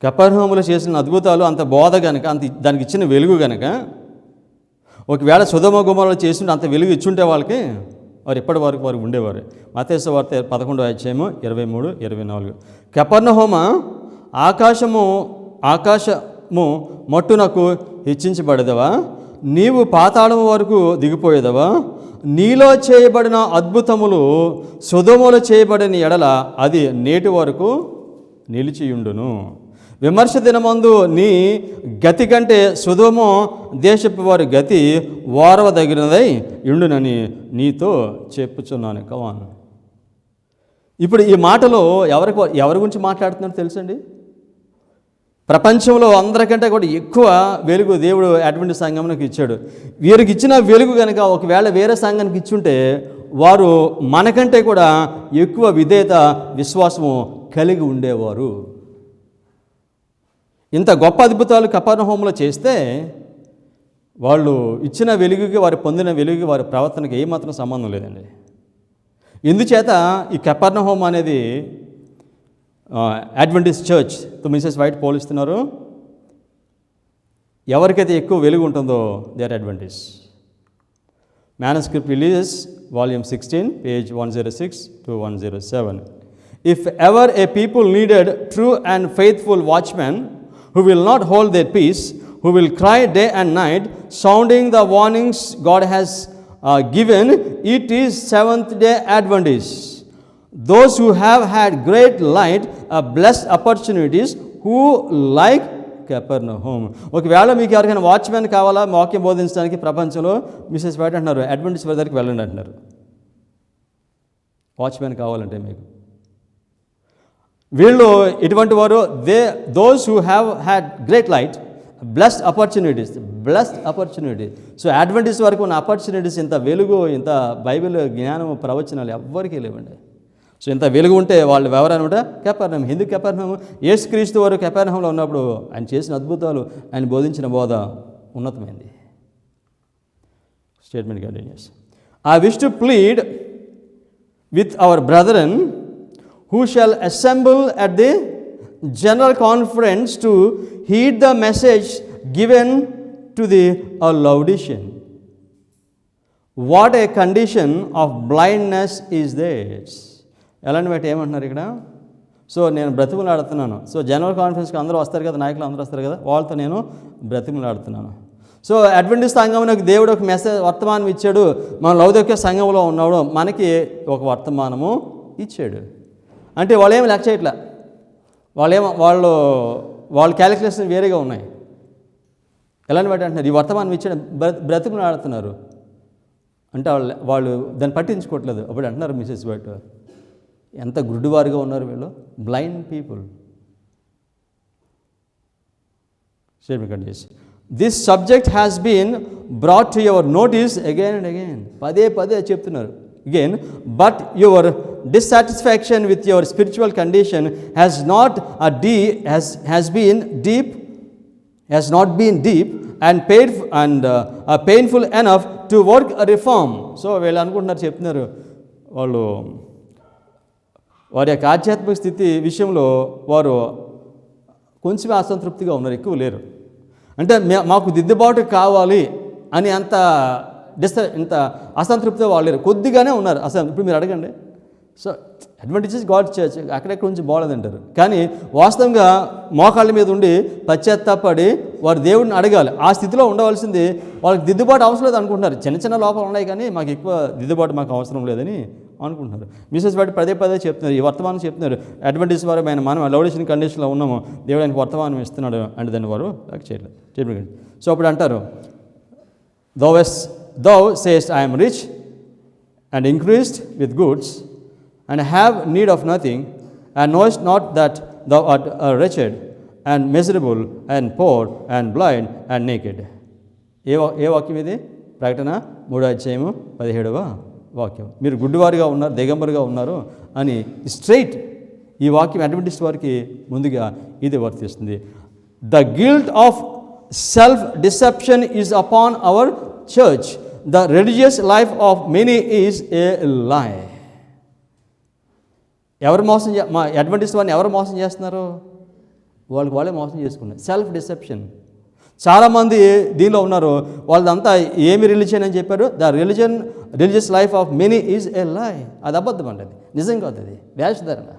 కపెర్నహూములో చేసిన అద్భుతాలు అంత బోధ కనుక, దానికి ఇచ్చిన వెలుగు కనుక, ఒకవేళ సొదొమ గొమొర్రాలో చేస్తుంటే అంత వెలుగు ఇచ్చుంటే వాళ్ళకి వారు ఇప్పటి వరకు వారు ఉండేవారు. మత్తయి సువార్త 11:23-24. కపెర్నహూము ఆకాశము మట్టునకు హెచ్చించబడదవా? నీవు పాతాళము వరకు దిగిపోయేదవా? నీలో చేయబడిన అద్భుతములు సొదొమలో చేయబడిన ఎడల అది నేటి వరకు నిలిచియుండును. విమర్శ దినమందు నీ గతి కంటే సొదొమ దేశపు వారి గతి ఓర్వదగినదై ఉండునని నీతో చెప్పుచున్నాను. కమాన్. ఇప్పుడు ఈ మాటలో ఎవరి గురించి మాట్లాడుతున్నారో తెలుసండి? ప్రపంచంలో అందరికంటే కూడా ఎక్కువ వెలుగు దేవుడు అడ్వెంటిస్ట్ సంఘానికి ఇచ్చాడు. వీరికి ఇచ్చిన వెలుగు కనుక ఒకవేళ వేరే సంఘానికి ఇచ్చుంటే వారు మనకంటే కూడా ఎక్కువ విధేయత, విశ్వాసము కలిగి ఉండేవారు. ఇంత గొప్ప అద్భుతాలు కపెర్నహూములో చేస్తే వాళ్ళు ఇచ్చిన వెలుగుకి, వారు పొందిన వెలుగుకి, వారి ప్రవర్తనకి ఏమాత్రం సంబంధం లేదండి. ఇందుచేత ఈ కపెర్నహూము అనేది అడ్వెంటిస్ట్ చర్చ్తో మిసెస్ వైట్ పోలిస్తున్నారు. ఎవరికైతే ఎక్కువ వెలుగు ఉంటుందో they are Adventist. Manuscript Releases, Volume 16, page 106-107. If ever a people needed true and faithful watchmen who will not hold their peace, who will cry day and night, sounding the warnings God has given, it is Seventh-day Adventists. Those who have had great light, blessed opportunities, who like కపెర్నహూము. ఒకవేళ మీకు ఎవరికైనా వాచ్మెన్ కావాలా వాక్యం బోధించడానికి ప్రపంచంలో, మిసెస్ వైట్ అంటున్నారు అడ్వెంటిస్ట్ వారి దగ్గరికి వెళ్ళండి అంటున్నారు. వాచ్మెన్ కావాలంటే మీకు వీళ్ళు ఎటువంటి వారు? Those who have had great light, blessed opportunities. So Adventist వరకు ఉన్న ఆపర్చునిటీస్, ఇంత వెలుగు, ఇంత బైబిల్ జ్ఞానం, ప్రవచనాలు ఎవ్వరికీ లేవండి. సో ఇంత వెలుగు ఉంటే వాళ్ళు ఎవరనమాట కపెర్నహూము. ఎందుకు కపెర్నహూము? యేసుక్రీస్తు వారు కపెర్నహూములో ఉన్నప్పుడు ఆయన చేసిన అద్భుతాలు, ఆయన బోధించిన బోధ ఉన్నతమైంది. Statement continues. I wish to plead with our brethren who shall assemble at the general conference to heed the message given to the Laodicean. What a condition of blindness is this. ఎలాంటి బట్టి ఏమంటున్నారు ఇక్కడ? సో నేను బ్రతిమలాడుతున్నాను. సో జనరల్ కాన్ఫరెన్స్కి అందరూ వస్తారు కదా, నాయకులు అందరూ వస్తారు కదా, వాళ్ళతో నేను బ్రతిమలాడుతున్నాను. సో అడ్వెంటిస్ట్ సంఘంలోకి దేవుడు ఒక వర్తమానం ఇచ్చాడు. మన లౌకిక సంఘంలో ఉన్నాడు, మనకి ఒక వర్తమానము ఇచ్చాడు. అంటే వాళ్ళేమి లెక్క చేయట్లా, వాళ్ళ క్యాలిక్యులేషన్ వేరేగా ఉన్నాయి. ఎలాంటి బట్టి అంటున్నారు, ఈ వర్తమానం ఇచ్చాడు, బ్రతిమలాడుతున్నారు అంటే వాళ్ళు దాన్ని పట్టించుకోవట్లేదు. అప్పుడు అంటున్నారు మిసెస్ వైట్, ఎంత గుడ్డివారుగా ఉన్నారు వీళ్ళు, blind people. This subject has been brought to your notice again and again. పదే పదే చెప్తున్నారు again. But your dissatisfaction with your spiritual condition has not been deep and painful enough to work a reform. So వీళ్ళు అనుకుంటున్నారు, చెప్తున్నారు, వారి యొక్క ఆధ్యాత్మిక స్థితి విషయంలో వారు కొంచెం అసంతృప్తిగా ఉన్నారు, ఎక్కువ లేరు. అంటే మాకు దిద్దుబాటు కావాలి అని ఇంత అసంతృప్తిగా వాళ్ళు లేరు, కొద్దిగానే ఉన్నారు అసలు. ఇప్పుడు మీరు అడగండి, సో అడ్వాంటేజెస్ గాడ్ చర్చ్ అక్కడెక్కడ నుంచి బాగోలేదంటారు, కానీ వాస్తవంగా మోకాళ్ళ మీద ఉండి పశ్చాత్తాపడి వారు దేవుడిని అడగాలి. ఆ స్థితిలో ఉండవలసింది. వాళ్ళకి దిద్దుబాటు అవసరం లేదు అనుకుంటున్నారు. చిన్న చిన్న లోపాలు ఉన్నాయి, కానీ మాకు ఎక్కువ దిద్దుబాటు మాకు అవసరం లేదని అనుకుంటున్నారు. మిసెస్ వాటి పదే పదే చెప్తున్నారు, ఈ వర్తమానం చెప్తున్నారు. అడ్వాంటేజ్ వారు మనం లౌడిషన్ కండిషన్లో ఉన్నాము, దేవుడు ఆయనకు వర్తమానం ఇస్తున్నాడు అంటే దాన్ని వారు చేయలేదు. సో అప్పుడు అంటారు, thou sayest I am rich and increased with goods and have need of nothing, and knowest not that thou art wretched and miserable and poor and blind and naked. ఏ వాక్యం ఇది? ప్రకటన 3:17 వాక్యం. మీరు గుడ్డివారుగా ఉన్నారు, దిగంబరుగా ఉన్నారు అని స్ట్రైట్ ఈ వాక్యం అడ్వెంటిస్ట్ వారికి ముందుగా ఇది వర్తిస్తుంది. The guilt of self deception is upon our church. The religious life of many is a లై. ఎవరు మోసం మా అడ్వెంటిస్ట్ వారిని ఎవరు మోసం చేస్తున్నారు? వాళ్ళే మోసం చేసుకున్నారు. Self deception. చాలామంది దీనిలో ఉన్నారు. వాళ్ళదంతా ఏమి రిలీజియన్ అని చెప్పారు? The religious life of many is a లై. అది అబద్ధం అండి, అది నిజం కాదు, అది వేషధారణ.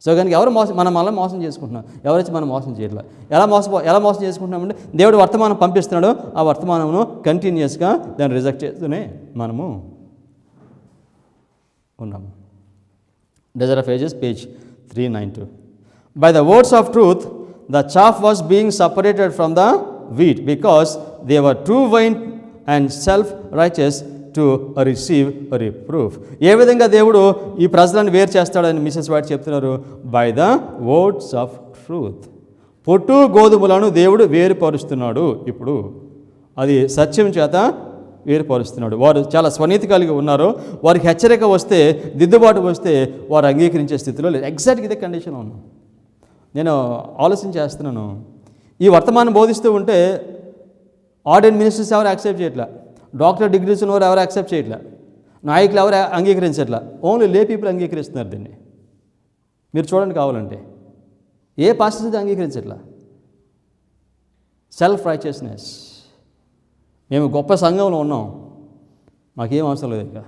సో కనుక ఎవరు మనం మోసం చేసుకుంటున్నాం, ఎవరైతే మనం మోసం చేయట్లేదు. ఎలా మోసం చేసుకుంటున్నామంటే దేవుడు వర్తమానం పంపిస్తున్నాడు, ఆ వర్తమానమును కంటిన్యూస్గా దాన్ని రిజెక్ట్ చేస్తూనే మనము ఉన్నాము. Desire of Ages, page 392. By the words of truth, the chaff was being separated from the wheat, because they were true vine and self-righteous to receive a reproof. ఏ విధంగా దేవుడు ఈ ప్రజలను వేరు చేస్తాడని మిసెస్ వైట్ చెప్తున్నారు? By the words of truth. పొట్టు గోధుమలను దేవుడు వేరుపరుస్తున్నాడు. ఇప్పుడు అది సత్యం చేత వేరుపరుస్తున్నాడు. వారు చాలా స్వనీతి కలిగి ఉన్నారు. వారికి హెచ్చరిక వస్తే, దిద్దుబాటు వస్తే వారు అంగీకరించే స్థితిలో లేదు. ఎగ్జాక్ట్గా ఇదే కండిషన్లో ఉన్నాం. నేను ఆలోచన చేస్తున్నాను, ఈ వర్తమానం బోధిస్తూ ఉంటే ఆర్డెన్ మినిస్టర్స్ ఎవరు యాక్సెప్ట్ చేయట్లా, డాక్టర్ డిగ్రీస్ ఉన్నవారు ఎవరు యాక్సెప్ట్ చేయట్లా, నాయకులు ఎవరు అంగీకరించట్లా, ఓన్లీ లే పీపుల్ అంగీకరిస్తున్నారు దీన్ని. మీరు చూడండి కావాలంటే, ఏ పాస్టర్స్ అంగీకరించట్లా. Self righteousness. మేము గొప్ప సంఘంలో ఉన్నాం, మాకేం అవసరం లేదు ఇక.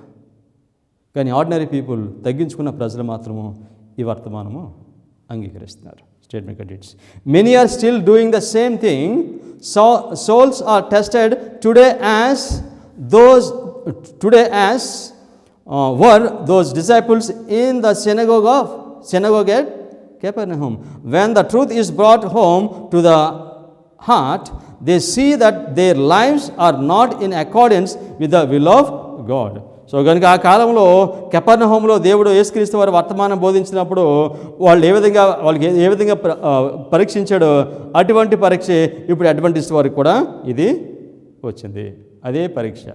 కానీ ఆర్డినరీ పీపుల్, తగ్గించుకున్న ప్రజలు మాత్రము ఈ వర్తమానము అంగీకరిస్తున్నారు. Statement continues. Many are still doing the same thing. Souls are tested today as were those disciples in the synagogue at Capernaum. When the truth is brought home to the heart, they see that their lives are not in accordance with the will of God. So కనుక ఆ కాలంలో కెపర్నహూములో దేవుడు యేసుక్రీస్తు వారు వర్తమానం బోధించినప్పుడు వాళ్ళకి ఏ విధంగా పరీక్షించాడో అటువంటి పరీక్ష ఇప్పుడు అడ్వెంటిస్ట్ వారికి కూడా ఇది వచ్చింది. అదే పరీక్ష.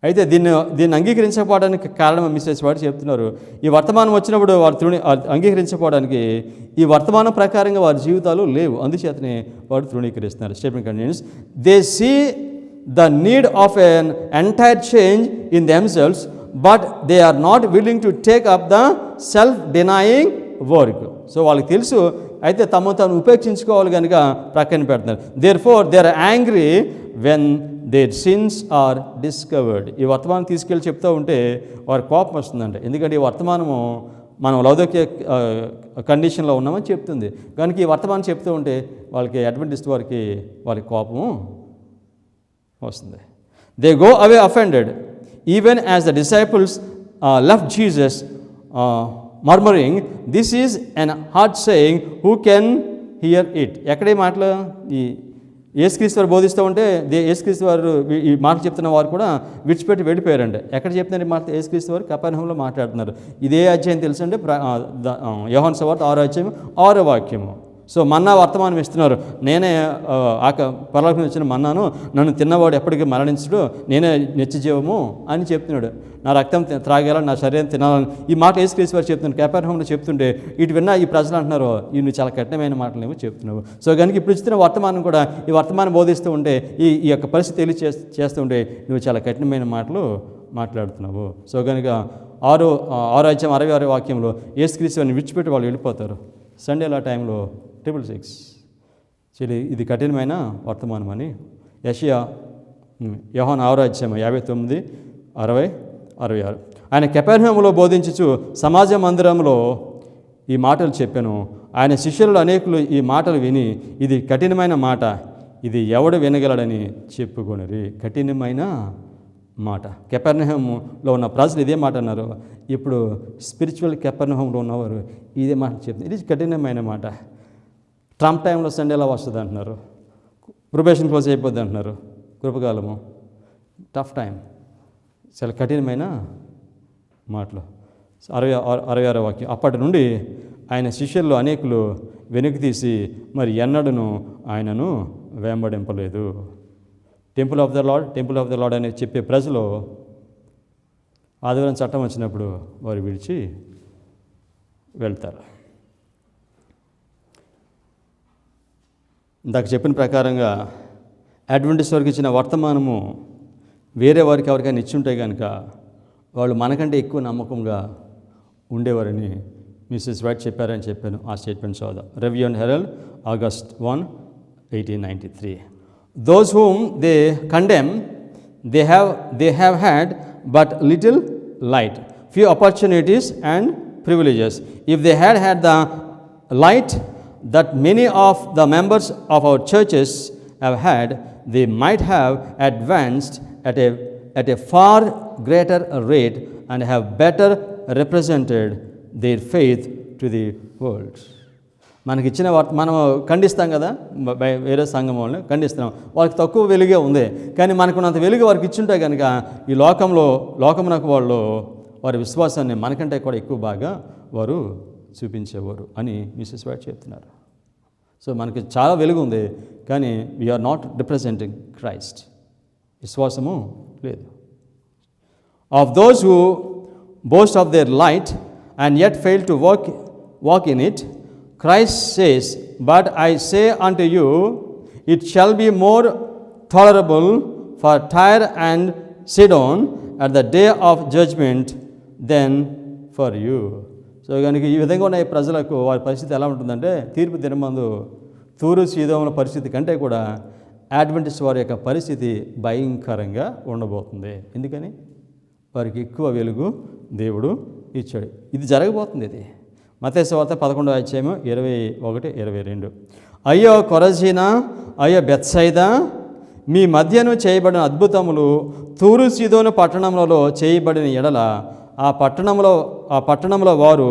అయితే దీన్ని అంగీకరించకపోవడానికి కారణం మిస్సెస్ వాడు చెప్తున్నారు. ఈ వర్తమానం వచ్చినప్పుడు వారు అంగీకరించకపోవడానికి ఈ వర్తమానం ప్రకారంగా వారి జీవితాలు లేవు, అందుచేతనే వారు తృణీకరిస్తున్నారు. Statement continues. They see the need of an entire change in themselves, but they are not willing to take up the self-denying work. సో వాళ్ళకి తెలుసు, అయితే తమ తాను ఉపేక్షించుకోవాలి కనుక ప్రక్కన పెడుతున్నారు. Therefore they are angry when their sins are discovered. ఈ వర్తమానం తీసుకెళ్ళి చెప్తూ ఉంటే వారి కోపం వస్తుందండి. ఎందుకంటే ఈ వర్తమానము మనం లౌకిక కండిషన్లో ఉన్నామని చెప్తుంది కనుక ఈ వర్తమానం చెప్తూ ఉంటే వాళ్ళకి అడ్వెంటిస్ట్ వారికి వాళ్ళకి కోపము వస్తుంది. They go away offended even as the disciples left Jesus murmuring this is an heart saying who can hear it. ఎక్కడే మాటలు ఈ యేసుక్రీస్తు వారు బోధిస్తూ ఉంటే యేసుక్రీస్తు వారు ఈ మాట చెప్తున్న వారు కూడా విడిచిపెట్టి వెళ్ళిపోయారండి. ఎక్కడ చెప్తున్నారు ఈ మాట? యేసుక్రీస్తు వారు కపెర్నహూములో మాట్లాడుతున్నారు. ఇదే అధ్యాయం తెలుసండి, యోహాను సువార్త 6వ అధ్యాయం 6వ వాక్యము. సో మన్నా వర్తమానం ఇస్తున్నారు. నేనే పరలోకం నుంచి వచ్చిన మన్నాను, నన్ను తిన్నవాడు ఎప్పటికీ మరణించడు, నేనే నిత్యజీవము అని చెప్తున్నాడు. నా రక్తం త్రాగేలా, నా శరీరం తినాలని ఈ మాట యేసుక్రీస్తు వారు చెప్తున్నాడు. కపెర్నహూములో చెప్తుంటే ఇటు విన్నా ఈ ప్రజలు అంటున్నారు, ఇవి చాలా కఠినమైన మాటలు ఏమో చెప్తున్నావు. సో కనుక ఇప్పుడు ఇస్తున్న వర్తమానం కూడా ఈ వర్తమానం బోధిస్తూ ఉంటే ఈ యొక్క పరిస్థితి చేస్తుంటే నువ్వు చాలా కఠినమైన మాటలు మాట్లాడుతున్నావు. సో కనుక 6వ అధ్యాయం 66వ వాక్యంలో యేసుక్రీస్తు వారిని విడిచిపెట్టి వాళ్ళు వెళ్ళిపోతారు. సండేల టైంలో 666 ఇది కఠినమైన వర్తమానం అని యెషయా యోహాను 6వ అధ్యాయం 59, 60, 66. ఆయన కపెర్నహూములో బోధించుచు సమాజ మందిరంలో ఈ మాటలు చెప్పాను. ఆయన శిష్యులు అనేకులు ఈ మాటలు విని ఇది కఠినమైన మాట, ఇది ఎవడు వినగలడని చెప్పుకొనిరి. కఠినమైన మాట. కపెర్నహూములో ఉన్న ప్రజలు ఇదే మాట అన్నారు. ఇప్పుడు స్పిరిచువల్ కపెర్నహూములో ఉన్నవారు ఇదే మాట చెప్తున్నారు. ఇది కఠినమైన మాట. ట్రంప్ టైంలో సండేలా వస్తుంది అంటున్నారు, ప్రొబేషన్ క్లోజ్ అయిపోద్ది అంటున్నారు, కృపకాలము, టఫ్ టైం, చాలా కఠినమైన మాటలు. 66వ వాక్యం. అప్పటి నుండి ఆయన శిష్యుల్లో అనేకులు వెనుక తీసి మరి ఎన్నడూను ఆయనను వెంబడింపలేదు. టెంపుల్ ఆఫ్ ద లార్డ్ అని చెప్పే ప్రజలు ఆదివారం చట్టం వచ్చినప్పుడు వారు విడిచి వెళ్తారు. ఇందాక చెప్పిన ప్రకారంగా అడ్వెంటిస్ట్ వారికి ఇచ్చిన వర్తమానము వేరే వారికి ఎవరికైనా ఇచ్చుంటే కనుక వాళ్ళు మనకంటే ఎక్కువ నమ్మకంగా ఉండేవారని మిస్సెస్ వైట్ చెప్పారని చెప్పాను. ఆ స్టేట్మెంట్ చదువుదాం. Review and Herald August 1, 1893. Those whom they condemn, they have had but little light, few opportunities and privileges. If they had the light that many of the members of our churches have had, they might have advanced at a far greater rate and have better represented their faith to the world. మనకి ఇచ్చిన మనం ఖండిస్తాం కదా, వేరే సంఘం వాళ్ళని ఖండిస్తున్నాం, వాళ్ళకి తక్కువ వెలుగే ఉంది. కానీ మనకున్నంత వెలుగు వారికి ఇచ్చుంటే కనుక ఈ లోకమునకు వాళ్ళు వారి విశ్వాసాన్ని మనకంటే కూడా ఎక్కువ బాగా వారు చూపించేవారు అని మిసెస్ వైట్ చెప్తున్నారు. సో మనకి చాలా వెలుగు ఉంది, కానీ వీఆర్ నాట్ రిప్రజెంటింగ్ క్రైస్ట్. విశ్వాసము లేదు. Of those who boast of their light and yet fail to walk in it, Christ says, but I say unto you, it shall be more tolerable for Tyre and Sidon at the day of judgment than for you. So కనుక ఈ విధంగా ఉన్న ప్రజలకు వారి పరిస్థితి ఎలా ఉంటుందంటే, తీర్పు దినమందు తూరు సీదోముల పరిస్థితి కంటే కూడా అడ్వెంటిస్ట్ వారి యొక్క పరిస్థితి భయంకరంగా ఉండబోతుంది. ఎందుకని? వారికి ఎక్కువ వెలుగు దేవుడు ఇచ్చాడు. ఇది జరగబోతుంది. ఇది మత్తయి సువార్త 11వ అధ్యాయం 21, 22. అయ్యో కొరజీనా, అయ్యో బెత్సైదా, మీ మధ్యను చేయబడిన అద్భుతములు తూరు సీదోను పట్టణములలో చేయబడిన ఎడల ఆ పట్టణంలో వారు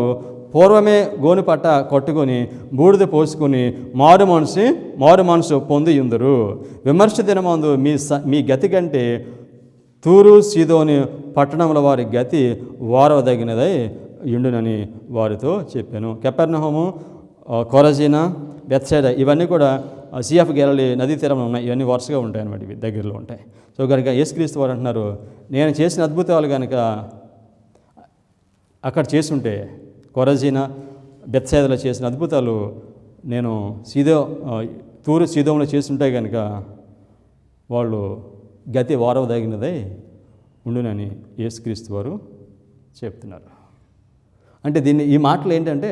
పూర్వమే గోనుపట్ట కొట్టుకొని బూడిద పోసుకొని మారు మనసు పొందియుందురు. విమర్శ దినమందు మీ గతి కంటే తూరు సీదోని పట్టణముల వారి గతి వారవదగినదై యుండునని వారితో చెప్పాను. కపెర్నహూము, కొరజీనా, బెత్సైదా ఇవన్నీ కూడా సీ ఆఫ్ గలిలీ నదీ తీరంలో ఉన్నాయి. ఇవన్నీ వరుసగా ఉంటాయి అన్నమాట, ఇవి దగ్గరలో ఉంటాయి. సో కనుక యేసుక్రీస్తు వారు అంటున్నారు, నేను చేసిన అద్భుతాలు కనుక అక్కడ చేసుంటే, కొరజీనా బెత్సైదాలో చేసిన అద్భుతాలు నేను తూరు సీదోములో చేస్తుంటే కనుక వాళ్ళు గతి వారవదగినదై ఉండునని యేసుక్రీస్తు వారు చెప్తున్నారు. అంటే ఈ మాటలు ఏంటంటే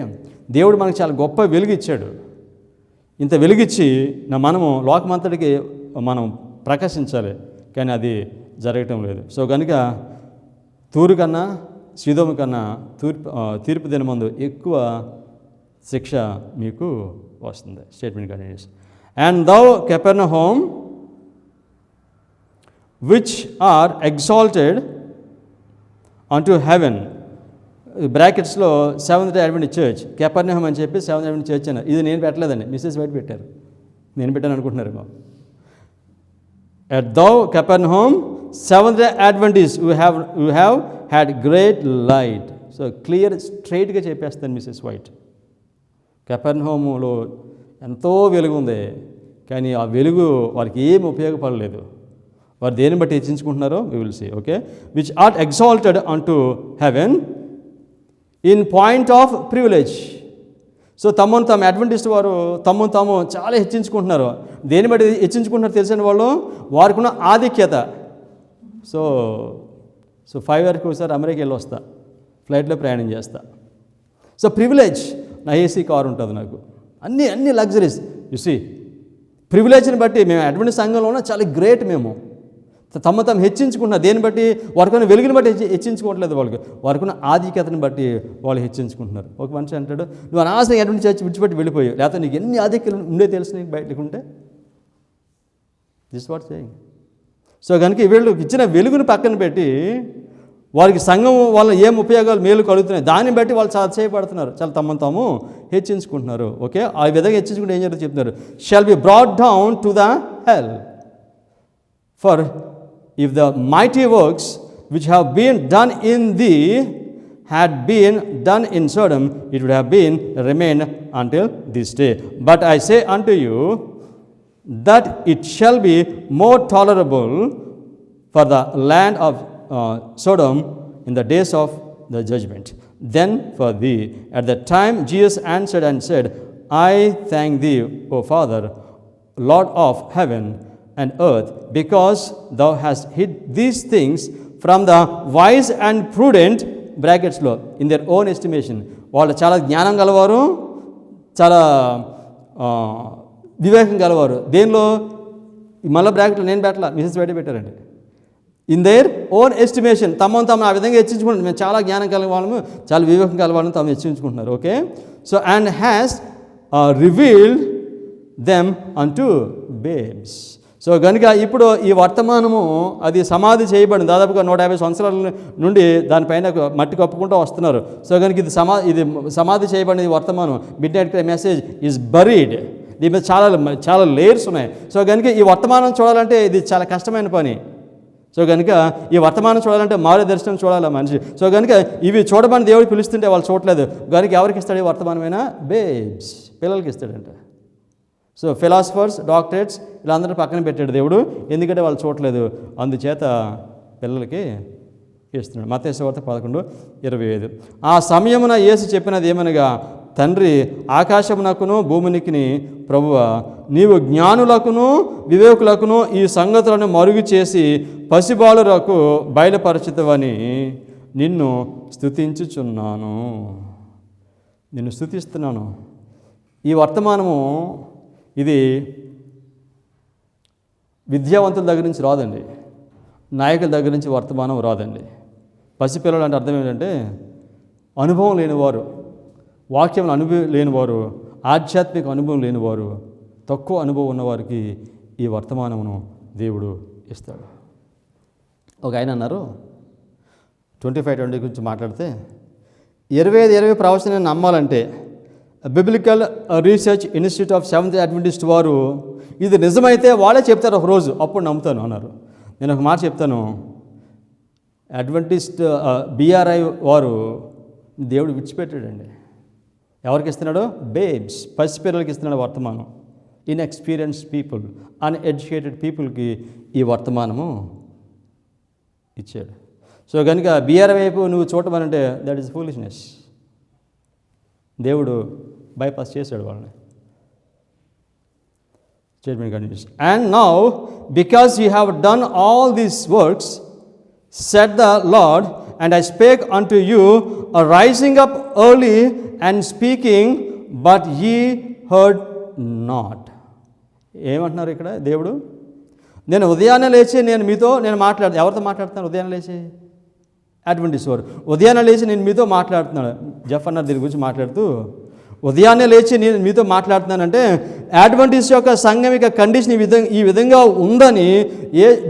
దేవుడు మనకు చాలా గొప్ప వెలుగు ఇచ్చాడు. ఇంత వెలుగిచ్చి మనము లోకమంతటికి మనం ప్రకాశించాలి, కానీ అది జరగటం లేదు. సో కనుక తూరు కన్నా సీదోము కన్నా తీర్పు దినమందు ఎక్కువ శిక్ష మీకు వస్తుంది. Statement continues. And thou Capernaum which are exalted unto heaven, బ్రాకెట్స్లో seventh day Adventist church Capernaum అని చెప్పి సెవెంత్ డే అడ్వెంటిస్ట్ చర్చ్ అని. ఇది నేను పెట్టలేదండి, మిస్సెస్ వైట్ పెట్టారు, నేను పెట్టాను అనుకుంటున్నారేమో. At thou Capernaum, Seventh-day Adventists who have had great light. So clear, స్ట్రైట్గా చెప్పేస్తాను మిస్సెస్ వైట్. కెపెర్నహూములో ఎంతో వెలుగు ఉంది, కానీ ఆ వెలుగు వారికి ఏమి ఉపయోగపడలేదు. వారు దేని బట్టి హెచ్చించుకుంటున్నారో we will see. Okay, which are exalted unto heaven in point of privilege. So తమను తాము అడ్వెంటిస్ట్ వారు తమను తాము చాలా హెచ్చించుకుంటున్నారు. దేని బట్టి హెచ్చించుకుంటున్నారు తెలిసిన వాళ్ళు, వారికి ఉన్న ఆధిక్యత. సో 5 వరకు ఒకసారి అమెరికా వెళ్ళి వస్తా, ఫ్లైట్లో ప్రయాణం చేస్తా. సో ప్రివిలేజ్, నా ఏసీ కారు ఉంటుంది, నాకు అన్ని లగ్జరీస్. యూసీ ప్రివిలేజ్ని బట్టి మేము అడ్వెంటిస్ట్ సంఘంలో ఉన్న చాలా గ్రేట్. మేము తమ తాము హెచ్చించుకుంటున్నారు. దేన్ని బట్టి? వారికున్న వెలుగుని బట్టి హెచ్చించుకోవట్లేదు, వారికున్న ఆధిక్యతను బట్టి వాళ్ళు హెచ్చించుకుంటున్నారు. ఒక మనిషి అంటాడు, నువ్వు అనవసరంగా అటువంటి చర్చి విడిచిపెట్టి వెళ్ళిపోయావు, లేకపోతే నీకు ఎన్ని ఆధిక్యతలు ఉండే తెలుసు నీకు బయటకు ఉంటే. This what saying. సో కనుక వీళ్ళు ఇచ్చిన వెలుగుని పక్కన పెట్టి వారికి సంఘం వల్ల ఏం ఉపయోగాలు మేలు కలుగుతున్నాయి దాన్ని బట్టి వాళ్ళు చాలా చేయబడుతున్నారు, చాలా తమను తాము హెచ్చించుకుంటున్నారు. ఓకే, ఆ విధంగా హెచ్చించుకుంటే ఏం జరుగుతుంది చెప్తున్నారు. Shall be brought down to the hell. For if the mighty works which have been done in thee had been done in Sodom, it would have been remained until this day. But I say unto you that it shall be more tolerable for the land of Sodom in the days of the judgment than for thee. At that time Jesus answered and said, I thank thee, O Father, Lord of heaven and earth, because thou hast hid these things from the wise and prudent, bracketsలో, in their own estimation. వాళ్ళు చాలా జ్ఞానం గలవారు, చాలా వివేకం గలవారు. దేనిలో? మళ్ళీ బ్రాకెట్లో నేను పెట్టాల, మిసెస్ బయట పెట్టారండి. ఇన్ దేర్ ఓన్ ఎస్టిమేషన్, తమను తాము ఆ విధంగా హెచ్చించుకుంటున్నారు. మేము చాలా జ్ఞానం కలవాళ్ళము, చాలా వివేకం కలవాళ్ళము, తాము హెచ్చించుకుంటున్నారు. Okay, so and has revealed them unto babes. So కనుక ఇప్పుడు ఈ వర్తమానము అది సమాధి చేయబడింది. దాదాపుగా 150 సంవత్సరాల నుండి దానిపైన మట్టి కప్పుకుంటూ వస్తున్నారు. సో కనుక ఇది సమాధి చేయబడిన ఈ వర్తమానం, mid night message is buried. దీని మీద చాలా లేయర్స్ ఉన్నాయి. సో కనుక ఈ వర్తమానం చూడాలంటే ఇది చాలా కష్టమైన పని. సో కనుక ఈ వర్తమానం చూడాలంటే మారే దర్శనం చూడాలి మనిషి. సో కనుక ఇవి చూడమని దేవుడు పిలుస్తుంటే వాళ్ళు చూడలేదు. కనుక ఎవరికి ఇస్తాడు ఈ వర్తమానమైన? బేబ్స్, పిల్లలకి ఇస్తాడంటే. సో ఫిలాసఫర్స్, డాక్టరేట్స్ వీళ్ళందరూ పక్కన పెట్టాడు దేవుడు, ఎందుకంటే వాళ్ళు చూడలేదు, అందుచేత పిల్లలకి ఇస్తున్నాడు. మత్తయి సువార్త 11:25. ఆ సమయమున యేసు చెప్పినది ఏమనగా, తండ్రి ఆకాశమునకును భూమికిని ప్రభువా, నీవు జ్ఞానులకును వివేకులకును ఈ సంగతులను మరుగు చేసి పసిబాలురకు బయలుపరచుతవని నిన్ను స్తుతించుచున్నాను. నిన్ను స్తుతిస్తున్నాను. ఈ వర్తమానము ఇది విద్యావంతుల దగ్గర నుంచి రాదండి, నాయకుల దగ్గర నుంచి వర్తమానం రాదండి. పసిపిల్లలు అంటే అర్థం ఏంటంటే అనుభవం లేనివారు, వాక్యం అనుభవం లేనివారు, ఆధ్యాత్మిక అనుభవం లేనివారు, తక్కువ అనుభవం ఉన్నవారికి ఈ వర్తమానమును దేవుడు ఇస్తాడు. ఒక ఆయన అన్నారు 25:20 గురించి మాట్లాడితే, 25 ప్రవచనాన్ని నమ్మాలంటే biblical research institute of seventh Adventist వారు ఇది నిజమైతే వాళ్ళే చెప్తారు ఒకరోజు, అప్పుడు నమ్ముతాను అన్నారు. నేను ఒక మాట చెప్తాను, అడ్వెంటిస్ట్ BRI వారు దేవుడు విడిచిపెట్టాడండి. ఎవరికి ఇస్తున్నాడు? బేబ్స్, పసిపిల్లలకి ఇస్తున్నాడు వర్తమానం. ఇన్ఎక్స్పీరియన్స్డ్ పీపుల్, అన్ఎడ్యుకేటెడ్ పీపుల్కి ఈ వర్తమానము ఇచ్చాడు. సో కనుక BRI వైపు నువ్వు చూడమనంటే దట్ ఈస్ ఫూలిష్నెస్. దేవుడు బైపాస్ చేశాడు వాళ్ళని. Statement continues. And now, because ye have done all these works, said the Lord, and I spake unto you, rising up early and speaking, but ye heard not. ఏమంటున్నారు ఇక్కడ దేవుడు? నేను ఉదయాన్నే లేచి నేను ఎవరితో మాట్లాడుతున్నాను? ఉదయాన్నే లేచి అడ్వెంటిస్ట్ వారు ఉదయాన్నే లేచి నేను మీతో మాట్లాడుతున్నాను. జెఫ్ అన్నారు దీని గురించి మాట్లాడుతూ, ఉదయాన్నే లేచి నేను మీతో మాట్లాడుతున్నానంటే అడ్వెంటిస్ట్ యొక్క సంఘం యొక్క కండిషన్ ఈ విధంగా ఉందని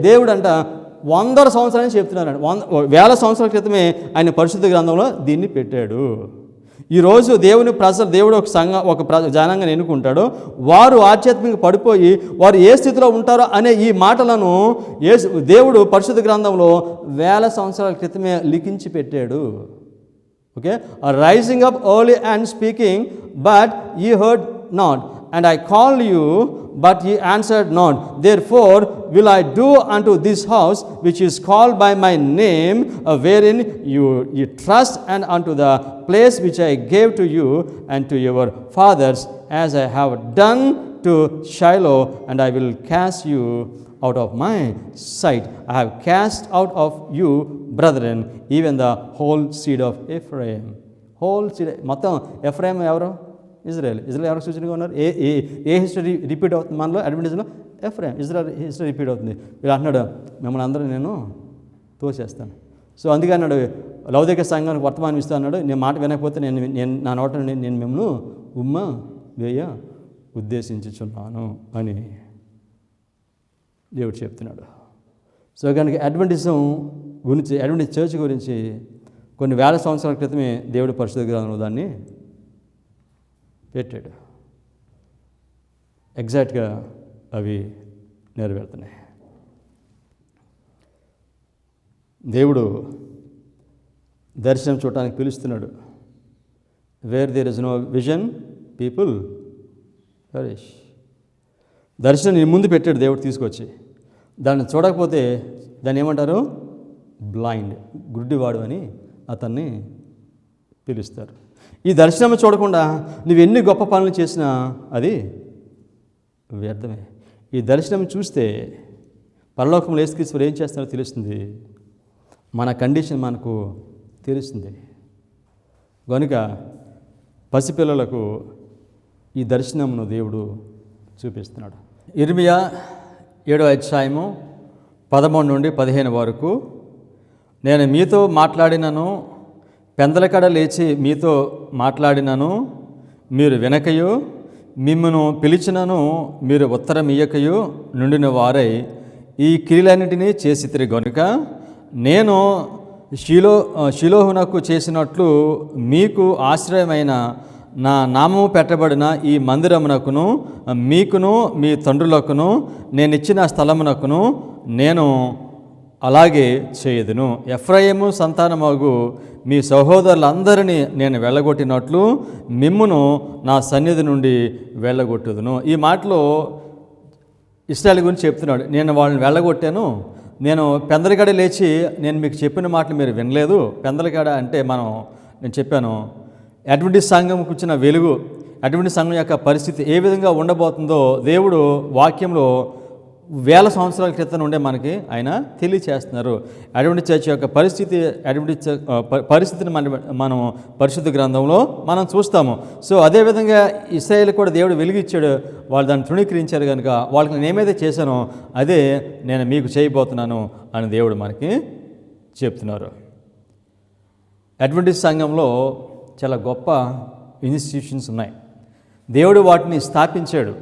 దేవుడు అంట 100 సంవత్సరాలు చెప్తున్నాడు. 1000 సంవత్సరాల క్రితమే ఆయన పరిశుద్ధ గ్రంథంలో దీన్ని పెట్టాడు. ఈరోజు దేవుడు ఒక జనాంగాన్ని ఎన్నుకుంటాడో వారు ఆధ్యాత్మిక పడిపోయి వారు ఏ స్థితిలో ఉంటారో అనే ఈ మాటలను దేవుడు పరిశుద్ధ గ్రంథంలో 1000 సంవత్సరాల క్రితమే లిఖించి పెట్టాడు. Okay, rising up early and speaking, but ye heard not, and I called you, but ye answered not. Therefore will I do unto this house which is called by my name, wherein you trust, and unto the place which I gave to you and to your fathers, as I have done to Shiloh, and I will cast you out of my sight. I have cast out of you, brethren, even the whole seed of Ephraim. Whole seed, మొత్తం ఎఫ్రాయిం ఎవరు? ఇజ్రాయెల్ ఎవరికి సూచనగా ఉన్నారు? ఏ హిస్టరీ రిపీట్ అవుతుంది మనలో? అడ్వెంటిస్ట్లో ఎఫ్రాయిం, ఇజ్రాయెల్ హిస్టరీ రిపీట్ అవుతుంది. వీళ్ళు అంటున్నాడు, మిమ్మల్ని అందరూ నేను తోసేస్తాను. సో అందుకే అన్నాడు, లౌకిక సంఘానికి వర్తమానం ఇస్తా అన్నాడు, నేను మాట వినకపోతే నేను నా నోట నేను మిమ్మల్ని ఉమ్మ వేయ ఉద్దేశించుచున్నాను అని దేవుడు చెప్తున్నాడు. సో కనుక అడ్వెంటిజం గురించి, అడ్వెంటిస్ట్ చర్చ్ గురించి కొన్ని 1000 సంవత్సరాల క్రితమే దేవుడు పరిశుద్ధ గ్రంథంలో దాన్ని పెట్టాడు. ఎగ్జాక్ట్గా అవి నెరవేరుతున్నాయి. దేవుడు దర్శనం చూడటానికి పిలుస్తున్నాడు. Where there is no vision people perish. దర్శనం నీ ముందు పెట్టాడు దేవుడు తీసుకొచ్చి. దాన్ని చూడకపోతే దాన్ని ఏమంటారు? బ్లైండ్, గుడ్డివాడు అని అతన్ని పిలుస్తారు. ఈ దర్శనం చూడకుండా నువ్వు ఎన్ని గొప్ప పనులు చేసినా అది వ్యర్థమే. ఈ దర్శనం చూస్తే పరలోకంలో యేసుక్రీస్తు ఏం చేస్తారో తెలుస్తుంది. మన కండిషన్ మనకు తెలుస్తుంది. కనుక పసిపిల్లలకు ఈ దర్శనమును దేవుడు చూపిస్తున్నాడు. ఇర్మియా 7వ అధ్యాయము 13 నుండి 15 వరకు, నేను మీతో మాట్లాడినను, పెందలకడ లేచి మీతో మాట్లాడినను మీరు వినకయు, మిమ్మును పిలిచినను మీరు ఉత్తరం ఇయ్యకయు నుండిన వారై ఈ క్రియలన్నిటినీ చేసితిరి గనుక నేను షిలోహునకు చేసినట్లు మీకు ఆశ్రయమైన నా నామము పెట్టబడిన ఈ మందిరమునకును మీకును మీ తండ్రులకును నేనిచ్చిన స్థలమునకును నేను అలాగే చేయదును. ఎఫ్రాయిము సంతానమగు మీ సహోదరులందరినీ నేను వెళ్ళగొట్టినట్లు మిమ్మును నా సన్నిధి నుండి వెళ్ళగొట్టుదును. ఈ మాటలో ఇశ్రాయేలు గురించి చెప్తున్నాడు. నేను వాళ్ళని వెళ్ళగొట్టాను. నేను పెందలకాడ లేచి నేను మీకు చెప్పిన మాటలు మీరు వినలేదు. పెందలకాడ అంటే నేను చెప్పాను, అడ్వెంటిస్ట్ సంఘంకు వచ్చిన వెలుగు, అడ్వెంటిస్ట్ సంఘం యొక్క పరిస్థితి ఏ విధంగా ఉండబోతుందో దేవుడు వాక్యంలో 1000 సంవత్సరాల క్రితం నుండే మనకి ఆయన తెలియచేస్తున్నారు. అడ్వెంటిస్ట్ చర్చ్ యొక్క పరిస్థితిని మనం పరిశుద్ధ గ్రంథంలో మనం చూస్తాము. సో అదేవిధంగా ఇశ్రాయేలు కూడా దేవుడు వెలుగిచ్చాడు. వాళ్ళు దాన్ని తృణీకరించారు కనుక వాళ్ళకి నేను ఏమైతే చేశానో అదే నేను మీకు చేయబోతున్నాను అని దేవుడు మనకి చెప్తున్నారు. అడ్వెంటిస్ట్ సంఘంలో చాలా గొప్ప ఇన్స్టిట్యూషన్స్ ఉన్నాయి. దేవుడు వాటిని స్థాపించాడు.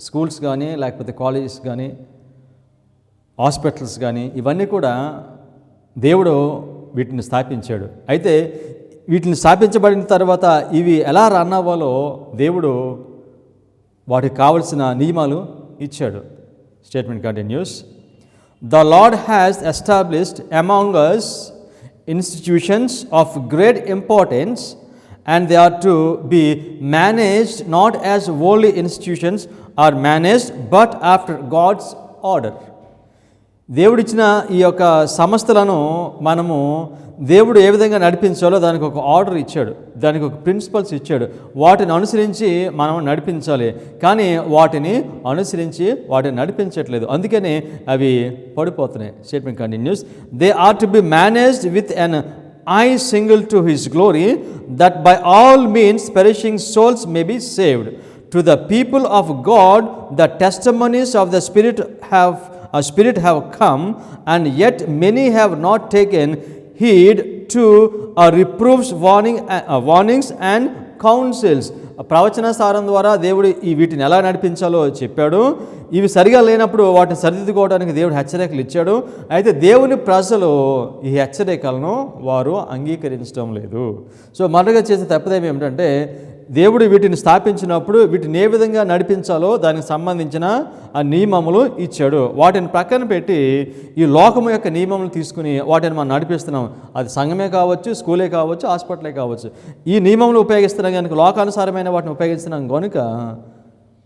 స్కూల్స్ కానీ, లేకపోతే కాలేజెస్ కానీ, హాస్పిటల్స్ కానీ, ఇవన్నీ కూడా దేవుడు వీటిని స్థాపించాడు. అయితే వీటిని స్థాపించబడిన తర్వాత ఇవి ఎలా రన్ అవ్వాలో దేవుడు వాటికి కావలసిన నియమాలు ఇచ్చాడు. Statement continuous. The lord has established among us institutions of great importance, and they are to be managed not as worldly institutions are managed, but after God's order. దేవుడిచ్చిన ఈ యొక్క సంస్థలను మనము దేవుడు ఏ విధంగా నడిపించాలో దానికి ఒక ఆర్డర్ ఇచ్చాడు, దానికి ఒక ప్రిన్సిపల్స్ ఇచ్చాడు. వాటిని అనుసరించి మనం నడిపించాలి. కానీ వాటిని అనుసరించి వాటిని నడిపించట్లేదు, అందుకని అవి పడిపోతున్నాయి. Statement continues. They are to be managed with an eye single to his glory, that by all means perishing souls may be saved. To the people of God the testimonies of the Spirit have come, and yet many have not taken heed to reproofs, warnings and counsels. ప్రవచన సారం ద్వారా దేవుడు వీటిని ఎలా నడిపించాలో చెప్పాడు. ఇవి సరిగా లేనప్పుడు వాటిని సరిదిద్దుకోవడానికి దేవుడు హెచ్చరికలు ఇచ్చాడు. అయితే దేవుని ప్రజలు ఈ హెచ్చరికలను వారు అంగీకరించడం లేదు. సో మొదటగా చేసే తప్పిదం ఏమిటంటే, దేవుడు వీటిని స్థాపించినప్పుడు వీటిని ఏ విధంగా నడిపించాలో దానికి సంబంధించిన ఆ నియమములు ఇచ్చాడు. వాటిని ప్రక్కన పెట్టి ఈ లోకము యొక్క నియమములు తీసుకుని వాటిని మనం నడిపిస్తున్నాం. అది సంఘమే కావచ్చు, స్కూలే కావచ్చు, హాస్పిటలే కావచ్చు. ఈ నియమములు ఉపయోగిస్తున్నాం కనుక, లోకానుసారమైన వాటిని ఉపయోగిస్తున్నాం కనుక